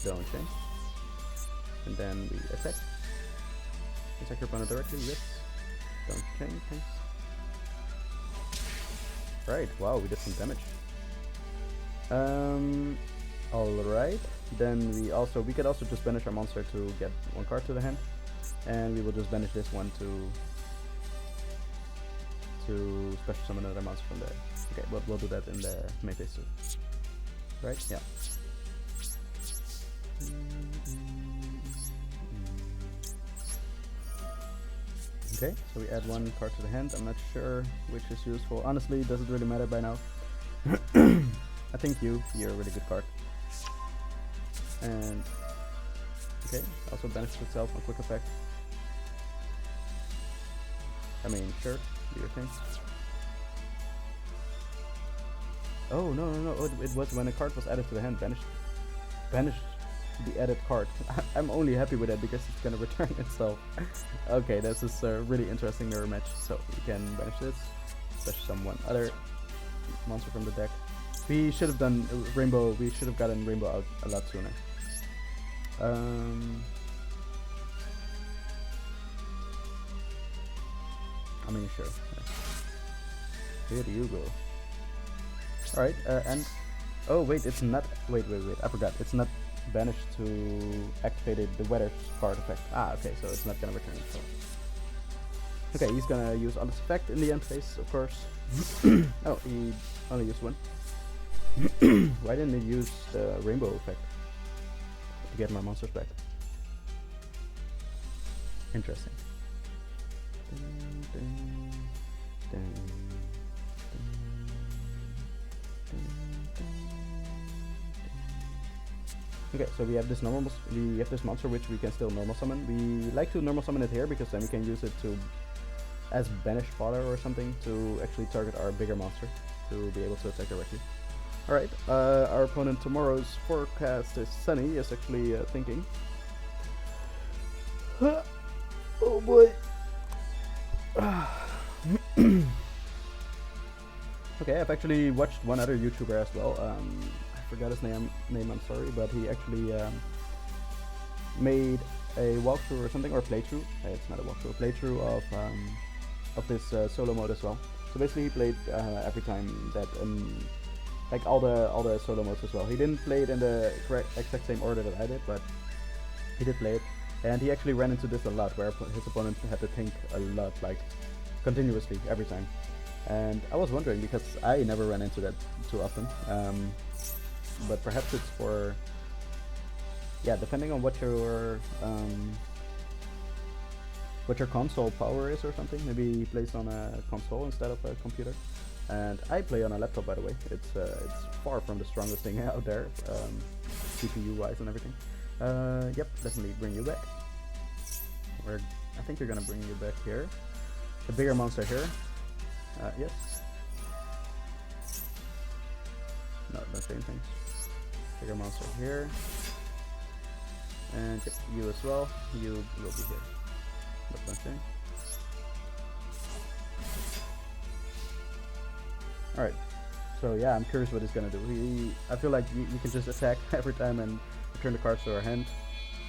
Don't change. And then we attack. Attack your opponent directly, yes. Don't change, thanks. Right, wow, we did some damage. Alright, then we could also just banish our monster to get one card to the hand. And we will just banish this one to special summon another monster from there. Okay, but we'll do that in the main phase too. Right, yeah. Okay, so we add one card to the hand. I'm not sure which is useful. Honestly, it doesn't really matter by now. I think you're a really good card. And okay, also banishes itself on quick effect. I mean, sure, do your thing. Oh no no no! It was when a card was added to the hand, banish the added card. I'm only happy with that because it's gonna return itself. Okay, this is a really interesting mirror match. So we can banish this, especially someone other monster from the deck. We should have done rainbow. We should have gotten rainbow out a lot sooner. I mean, sure. Here you go. Alright, and oh wait, it's not. Wait. I forgot. It's not banished to activate the weather card effect. Ah, okay, so it's not gonna return itself. Okay, he's gonna use on this effect in the end phase, of course. Oh, he only used one. Why didn't he use the rainbow effect to get my monsters back? Interesting. Okay, so we have this monster which we can still normal summon. We like to normal summon it here because then we can use it to as banish fodder or something to actually target our bigger monster to be able to attack directly. Alright, our opponent tomorrow's forecast is sunny, is actually thinking. Oh boy. Okay, I've actually watched one other YouTuber as well. I forgot his name, I'm sorry, but he actually made a walkthrough or something, or playthrough. It's not a walkthrough, a playthrough of this solo mode as well. So basically, he played every time that like all the solo modes as well. He didn't play it in the exact same order that I did, but he did play it, and he actually ran into this a lot, where his opponent had to think a lot, like continuously every time. And I was wondering because I never ran into that too often. But perhaps it's for, yeah, depending on what your console power is or something. Maybe he plays on a console instead of a computer. And I play on a laptop, by the way. It's far from the strongest thing out there, CPU wise and everything. Yep, definitely bring you back. I think we're gonna bring you back here. The bigger monster here. Yes. No, don't say anything. Bigger monster here. And yep, you as well. You will be here. That's one thing. Alright. So yeah, I'm curious what he's gonna do. I feel like we can just attack every time and return the cards to our hand.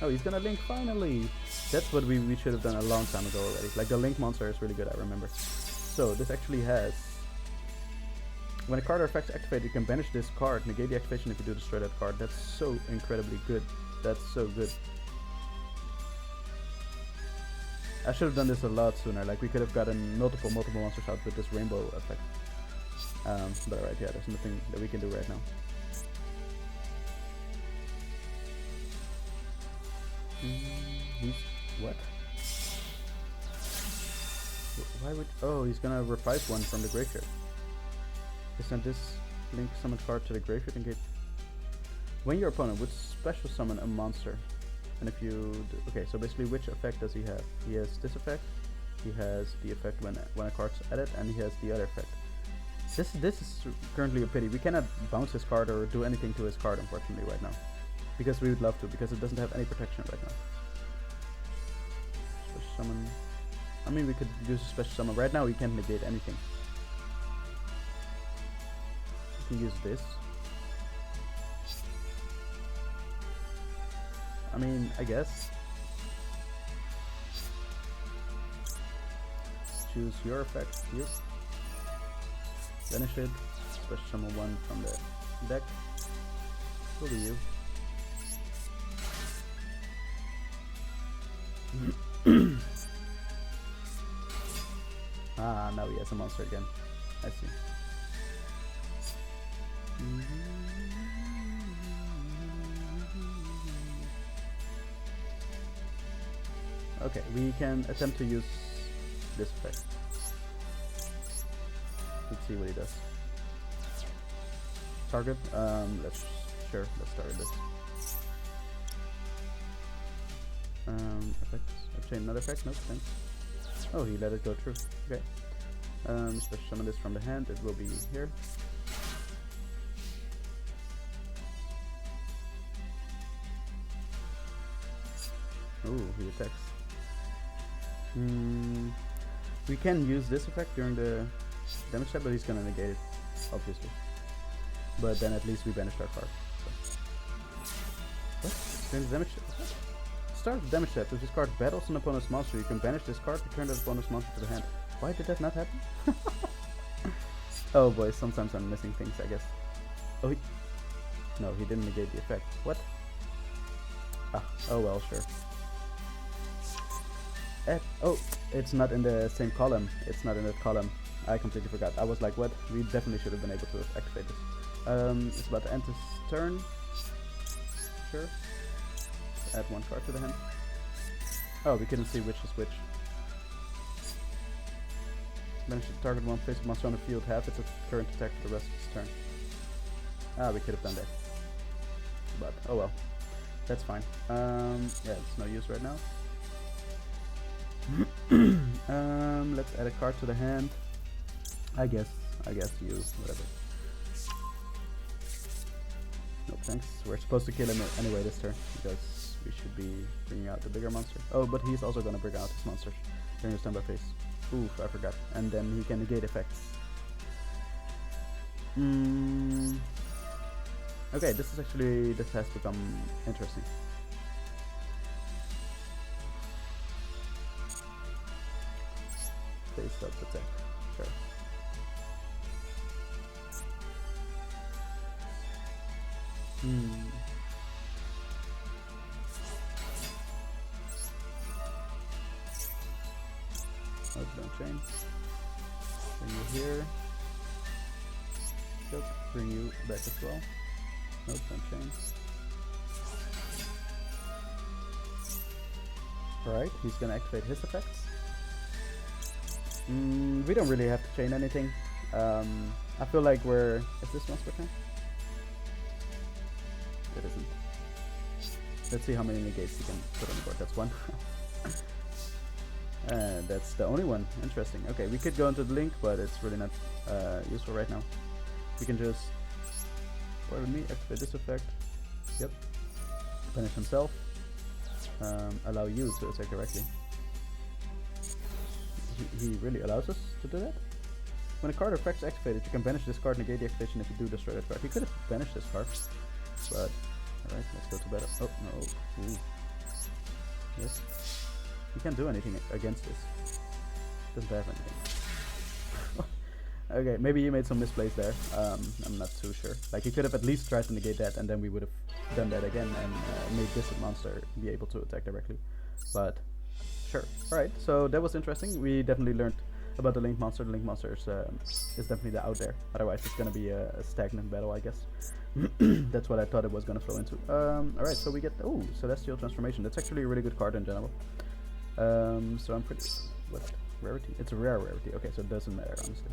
Oh, he's gonna link finally! That's what we should have done a long time ago already. Like the link monster is really good, I remember. So this actually has, when a card or effect is activated, you can banish this card, negate the activation if you do destroy that card. That's so incredibly good. That's so good. I should have done this a lot sooner. Like we could have gotten multiple monsters out with this rainbow effect. But alright, yeah, there's nothing that we can do right now. What? Why would? Oh, he's gonna reprise one from the graveyard. Send this link summon card to the graveyard and get. When your opponent would special summon a monster, and if you do, okay, so basically, which effect does he have? He has this effect. He has the effect when a card's added, and he has the other effect. This is currently a pity. We cannot bounce his card or do anything to his card, unfortunately, right now, because we would love to, because it doesn't have any protection right now. Special summon. I mean, we could use a special summon. Right now, we can't negate anything. We can use this. I mean, I guess. Choose your effect. Yep. Banish it. Special summon one from the deck. Will be you. Ah, now he has a monster again. I see. Okay, we can attempt to use this effect. Let's see what he does. Target. Let's target this. Effects. Obtain another effect. No, thanks. Oh, he let it go through. Okay. Special summon this from the hand. It will be here. Ooh, he attacks. We can use this effect during the damage step, but he's gonna negate it, obviously. But then at least we banished our card. So. What? During the damage step? Start the damage step. If this card battles an opponent's monster, you can banish this card, return that opponent's monster to the hand. Why did that not happen? Oh boy, sometimes I'm missing things, I guess. Oh, no, he didn't negate the effect. What? Ah, oh well, sure. Oh, it's not in the same column. It's not in that column. I completely forgot. I was like, what? We definitely should have been able to activate this. It's about to end this turn. Sure. Add one card to the hand. Oh, we couldn't see which is which. Manage to target one place monster on the field, half its current attack for the rest of its turn. Ah, we could have done that. But, oh well. That's fine. Yeah, it's no use right now. Let's add a card to the hand. I guess you, whatever. No thanks. We're supposed to kill him anyway this turn, because we should be bringing out the bigger monster. Oh, but he's also gonna bring out his monsters during his standby phase. Oof, I forgot. And then he can negate effects. Okay, this has become interesting. Face up attack, sure. Oh, don't change. Bring you here. Yep, bring you back as well. Nope, don't change. Alright, he's gonna activate his effects. We don't really have to chain anything. I feel like we're... Is this once per turn? It isn't. Let's see how many negates he can put on the board. That's one. That's the only one. Interesting. Okay, we could go into the link, but it's really not useful right now. We can just... Pardon me, activate this effect. Yep. Punish himself. Allow you to attack directly. He really allows us to do that? When a card or effect is activated, you can banish this card, negate the activation if you do destroy that card. He could have banished this card, but... Alright, let's go to battle. Oh, no. Ooh. Yes. He can't do anything against this. Doesn't have anything. Okay, maybe he made some misplays there. I'm not too sure. Like, he could have at least tried to negate that, and then we would have done that again and made this monster be able to attack directly. But... Sure. Alright, so that was interesting. We definitely learned about the Link monster. The Link monster is definitely out there. Otherwise it's gonna be a stagnant battle, I guess. That's what I thought it was gonna flow into. Alright, so we get... Oh, Celestial Transformation. That's actually a really good card in general. So I'm pretty... What? Rarity? It's a rare rarity. Okay, so it doesn't matter, honestly.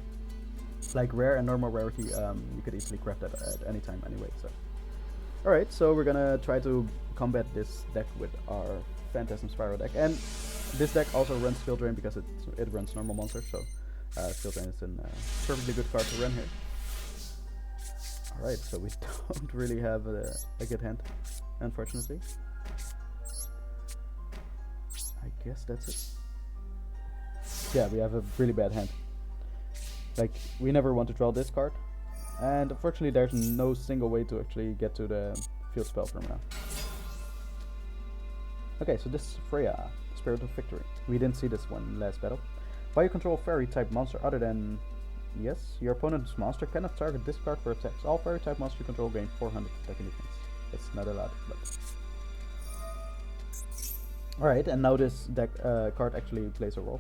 Like rare and normal rarity, you could easily craft that at any time anyway, so... Alright, so we're gonna try to combat this deck with our Phantasm Spiral deck. And this deck also runs Skill Drain because it runs normal monsters, so Skill Drain is a perfectly good card to run here. Alright, so we don't really have a good hand, unfortunately. I guess that's it. Yeah, we have a really bad hand. Like, we never want to draw this card, and unfortunately there's no single way to actually get to the field spell from now. Okay, so this is Freya, Spirit of Victory. We didn't see this one last battle. While you control a fairy type monster other than... Yes, your opponent's monster cannot target this card for attacks. All fairy type monsters you control gain 400 attack and defense. It's not a lot, but... Alright, and now this deck card actually plays a role.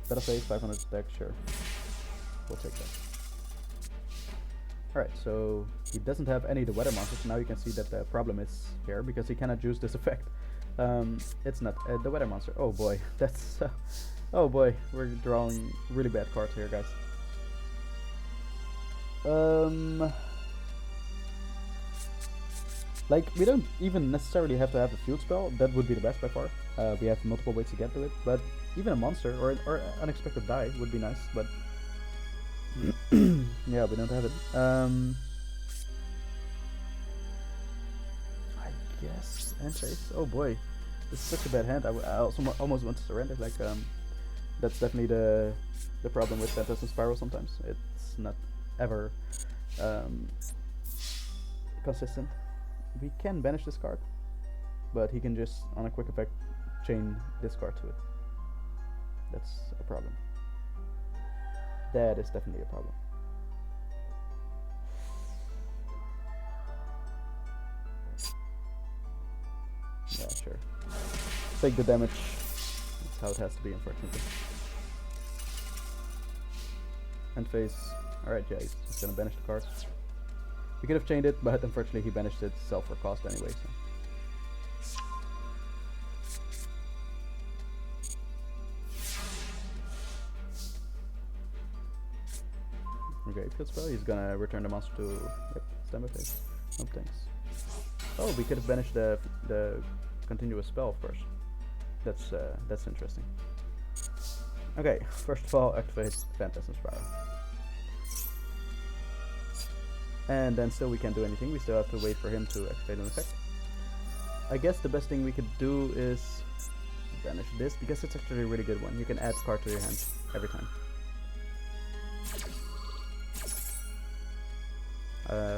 Battle phase, 500 attack, sure. We'll take that. Alright, so he doesn't have any of the weather monsters. Now you can see that the problem is here because he cannot use this effect. It's not the weather monster. Oh boy, that's... oh boy, we're drawing really bad cards here, guys. Like, we don't even necessarily have to have a field spell. That would be the best by far. We have multiple ways to get to it, but even a monster or unexpected die would be nice, but... yeah, we don't have it. I guess... And chase. Oh boy. This is such a bad hand. I also almost want to surrender. Like, that's definitely the problem with Phantasm Spiral sometimes. It's not ever consistent. We can banish this card, but he can just, on a quick effect, chain this card to it. That's a problem. That is definitely a problem. Yeah, sure. Take the damage. That's how it has to be, unfortunately. End phase. Alright, yeah, he's just gonna banish the card. We could have chained it, but unfortunately he banished itself for cost anyway, so. Okay, field spell. He's gonna return the monster to standby phase. No thanks. Oh, we could have banished the continuous spell first. That's interesting. Okay, first of all, activate Phantasm Spiral. And then still we can't do anything. We still have to wait for him to activate an effect. I guess the best thing we could do is banish this, because it's actually a really good one. You can add card to your hand every time.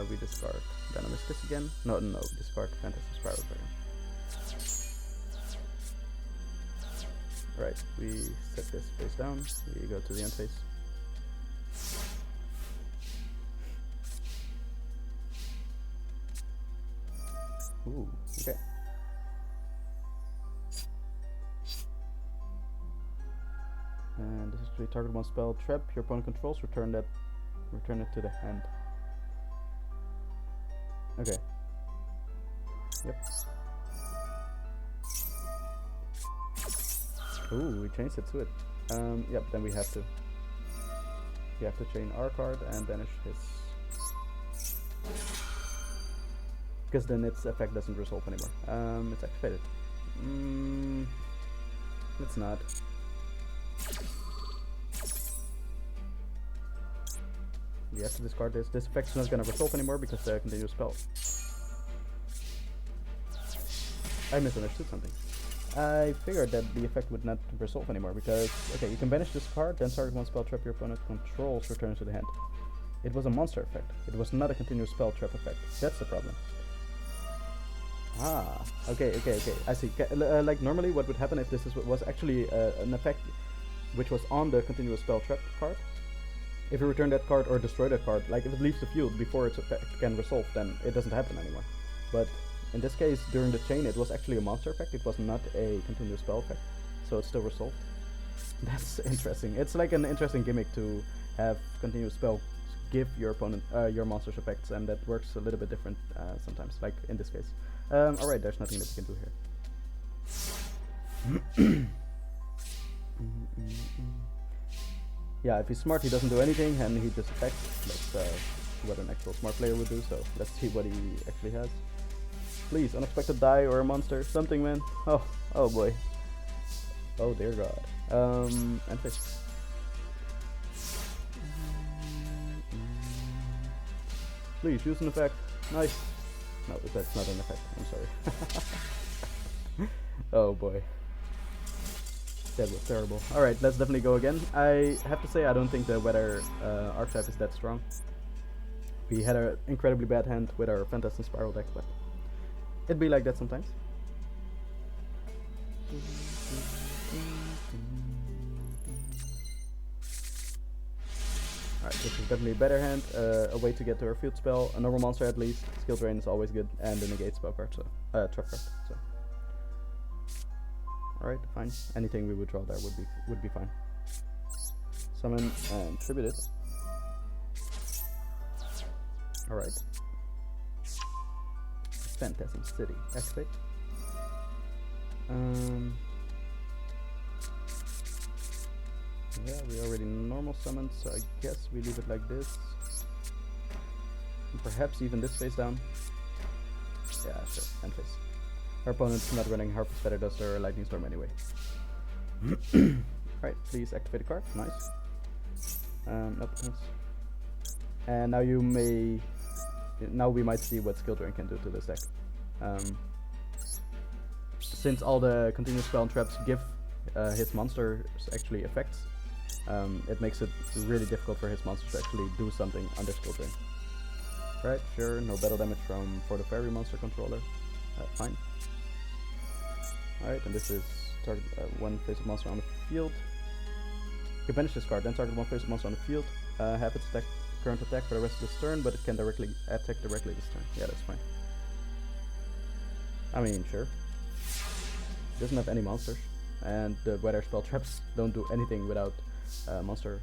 We discard Venomous Kiss again. No, discard Phantasm Spiral again. Right, we set this face down. We go to the end phase. Ooh, okay. And this is to target one spell trap your opponent controls, return it to the hand. Okay. Yep. Ooh, we changed it to it. Yep, then we have to. We have to chain our card and banish his. Because then its effect doesn't resolve anymore. It's activated. It's not. We have to discard this. This effect's not gonna resolve anymore because the continuous spell. I misunderstood something. I figured that the effect would not resolve anymore because, okay, you can banish this card, then target one spell trap your opponent controls returns to the hand. It was a monster effect. It was not a continuous spell trap effect. That's the problem. Ah, okay. I see. Like normally, what would happen if this was actually an effect which was on the continuous spell trap card? If you return that card or destroy that card, like if it leaves the field before its effect can resolve, then it doesn't happen anymore. But in this case, during the chain, it was actually a monster effect. It was not a continuous spell effect, so it's still resolved. That's interesting. It's like an interesting gimmick to have continuous spell give your opponent your monster's effects, and that works a little bit different sometimes, like in this case. Alright, there's nothing that we can do here. Yeah, if he's smart, he doesn't do anything, and he just attacks. That's what an actual smart player would do, so let's see what he actually has. Please, unexpected die or a monster, something, man. Oh boy. Oh dear god. And fish. Please, use an effect. Nice. No, that's not an effect, I'm sorry. Oh boy. That was terrible. Alright, let's definitely go again. I have to say, I don't think the weather archetype is that strong. We had an incredibly bad hand with our Phantasm Spiral deck, but it'd be like that sometimes. Alright, this is definitely a better hand, a way to get to our field spell, a normal monster at least, skill drain is always good, and a negate spell card, so, trap card, so. Alright, fine. Anything we would draw there would be fine. Summon and tribute it. Alright. Phantasm City. Activate. Yeah, we already normal summoned, so I guess we leave it like this. And perhaps even this face down. Yeah, sure. End face. Our opponent's not running Harpy's Feather Dust or Lightning Storm anyway. Right, please activate the card. Nice. Nope, thanks. And now now we might see what Skill Drain can do to this deck. since all the continuous spell and traps give his monsters actually effects, it makes it really difficult for his monsters to actually do something under skill drain. Right, sure, no battle damage for the fairy monster controller. Fine. Alright, and this is target one face of monster on the field. You can banish this card, then target one face of monster on the field. Have its current attack for the rest of this turn, but it can directly attack directly this turn. Yeah, that's fine. I mean, sure. It doesn't have any monsters, and the weather spell traps don't do anything without monsters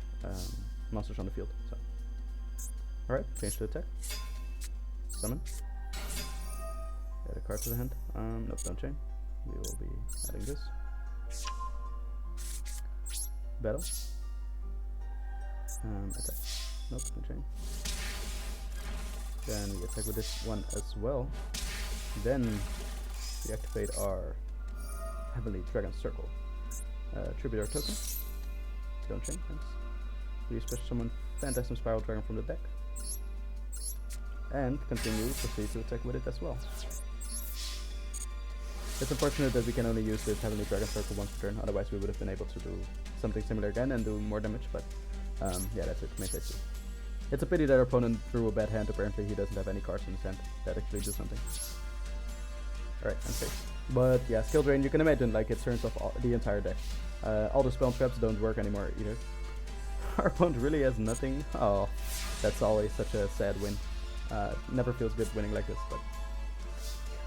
on the field. So, all right, change to attack. Summon. Add a card to the hand. Nope, don't change. We will be adding this. Battle. Attack. Nope, don't change. Then we attack with this one as well. Then we activate our Heavenly Dragon Circle. Tribute our token. Don't change, thanks. We special summon Phantasm Spiral Dragon from the deck. And proceed to attack with it as well. It's unfortunate that we can only use this Heavenly Dragon Circle once per turn, otherwise we would have been able to do something similar again and do more damage, but yeah, that's it, main phase 2. It's a pity that our opponent drew a bad hand. Apparently he doesn't have any cards in his hand that actually do something. Alright, end phase. But yeah, skill drain, you can imagine, like, it turns off the entire deck. All the spell traps don't work anymore either. Our opponent really has nothing. Oh, that's always such a sad win. Never feels good winning like this, but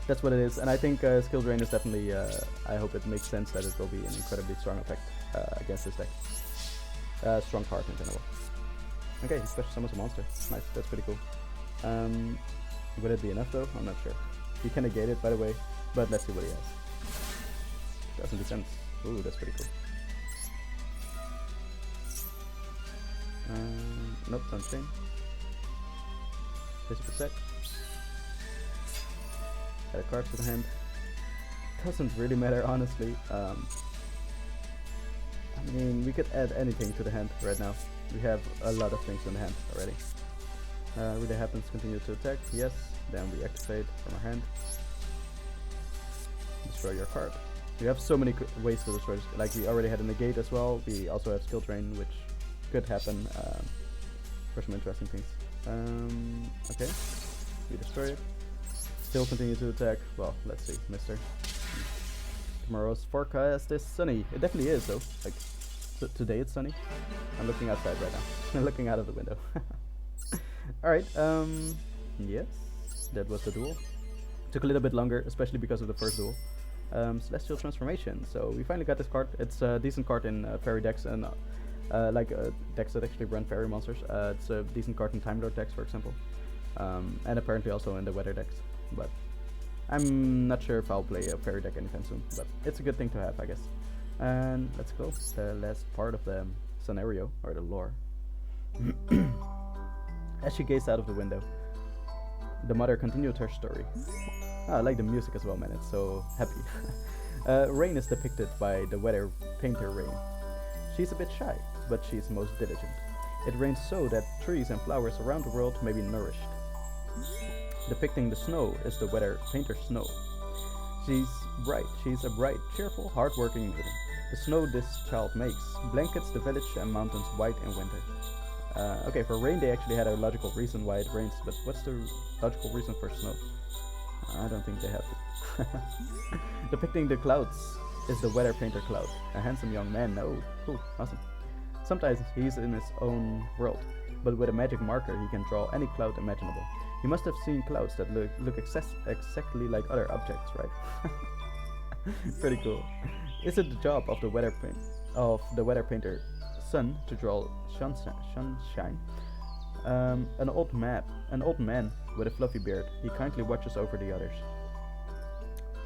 that's what it is. And I think skill drain is definitely, I hope it makes sense that it will be an incredibly strong effect against this deck. Strong card in general. Okay, he special summons a monster. Nice, that's pretty cool. Would it be enough though? I'm not sure. He can negate it, by the way, but let's see what he has. Doesn't make sense. Ooh, that's pretty cool. Nope, don't change. Basic attack. Add a card to the hand. Doesn't really matter, honestly. I mean, we could add anything to the hand right now. We have a lot of things in the hand already. Really happens, continue to attack. Yes. Then we activate from our hand. Destroy your card. We have so many ways to destroy this. Like, we already had a negate as well. We also have skill drain, which could happen for some interesting things. Okay, we destroy it. Still continue to attack. Well, let's see, mister. Tomorrow's forecast is sunny. It definitely is, though. Like, today it's sunny. I'm looking outside right now. I'm looking out of the window. Alright, yes, that was the duel. Took a little bit longer, especially because of the first duel. Celestial Transformation. So we finally got this card. It's a decent card in fairy decks and decks that actually run fairy monsters. It's a decent card in Time Lord decks, for example, and apparently also in the weather decks. But I'm not sure if I'll play a fairy deck anytime soon. But it's a good thing to have, I guess. And let's go. The last part of the scenario or the lore. As she gazed out of the window, the mother continued her story. I like the music as well, man. It's so happy. Rain is depicted by the weather painter Rain. She's a bit shy, but she's most diligent. It rains so that trees and flowers around the world may be nourished. Depicting the snow is the weather painter Snow. She's a bright, cheerful, hard-working maiden. The snow this child makes blankets the village and mountains white in winter. Okay, for rain they actually had a logical reason why it rains, but what's the logical reason for snow? I don't think they have it. Depicting the clouds is the weather painter Cloud, a handsome young man. Oh, cool, awesome. Sometimes he's in his own world, but with a magic marker he can draw any cloud imaginable. He must have seen clouds that look exactly like other objects, right? Pretty cool. Is it the job of the weather painter Sun to draw sunshine? An old man with a fluffy beard. He kindly watches over the others.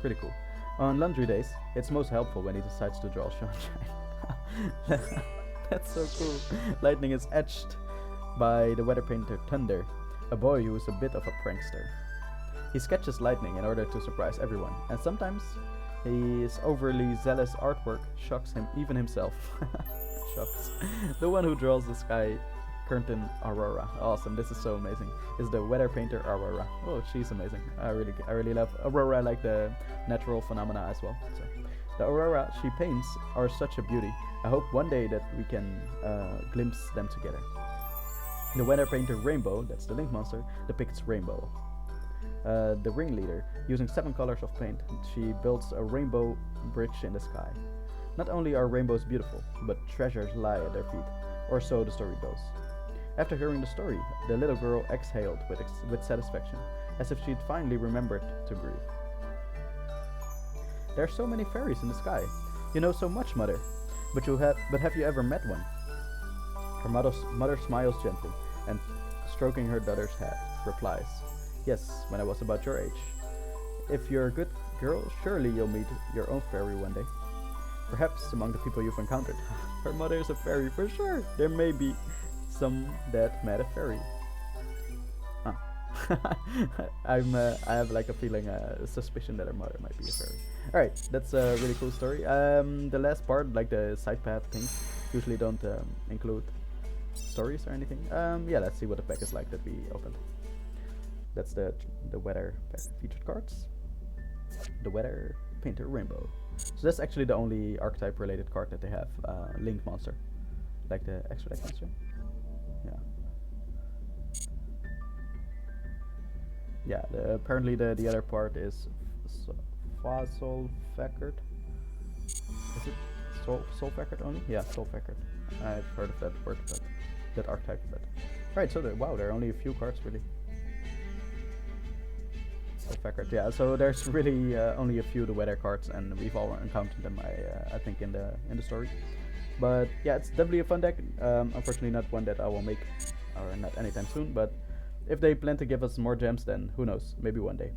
Pretty cool. On laundry days, it's most helpful when he decides to draw sunshine. That's so cool. Lightning is etched by the weather painter Thunder, a boy who is a bit of a prankster. He sketches lightning in order to surprise everyone, and sometimes his overly zealous artwork shocks him, even himself. Shocks. The one who draws the sky Curtin Aurora. Awesome, this is so amazing. Is the weather painter Aurora. Oh, she's amazing. I really love Aurora. I like the natural phenomena as well. So the Aurora she paints are such a beauty. I hope one day that we can glimpse them together. The weather painter Rainbow, that's the Link monster, depicts Rainbow. The ringleader, using 7 colors of paint, she builds a rainbow bridge in the sky. Not only are rainbows beautiful, but treasures lie at their feet, or so the story goes. After hearing the story, the little girl exhaled with satisfaction, as if she'd finally remembered to breathe. There are so many fairies in the sky. You know so much, Mother. But have you ever met one? Her mother smiles gently, and stroking her daughter's head, replies, "Yes, when I was about your age. If you're a good girl, surely you'll meet your own fairy one day. Perhaps among the people you've encountered." Her mother is a fairy for sure. There may be some that met a fairy. Huh. I have like a feeling, a suspicion that her mother might be a fairy. Alright, that's a really cool story. The last part, like the side path things, usually don't include stories or anything. Yeah, let's see what the pack is like that we opened. That's the weather featured cards. The weather painter Rainbow. So that's actually the only archetype related card that they have. Link monster, like the extra deck monster. Yeah. Yeah. Apparently the other part is Fossil Fackard. Is it Soul Fackard only? Yeah, Soul Fackard. I've heard of that word, but that archetype. But right. So wow, there are only a few cards really. Yeah, so there's really only a few the weather cards, and we've all encountered them. I think in the story. But yeah, it's definitely a fun deck. Unfortunately, not one that I will make, or not anytime soon. But if they plan to give us more gems, then who knows? Maybe one day.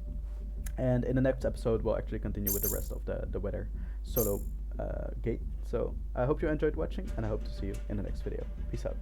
And in the next episode, we'll actually continue with the rest of the weather solo gate. So I hope you enjoyed watching, and I hope to see you in the next video. Peace out.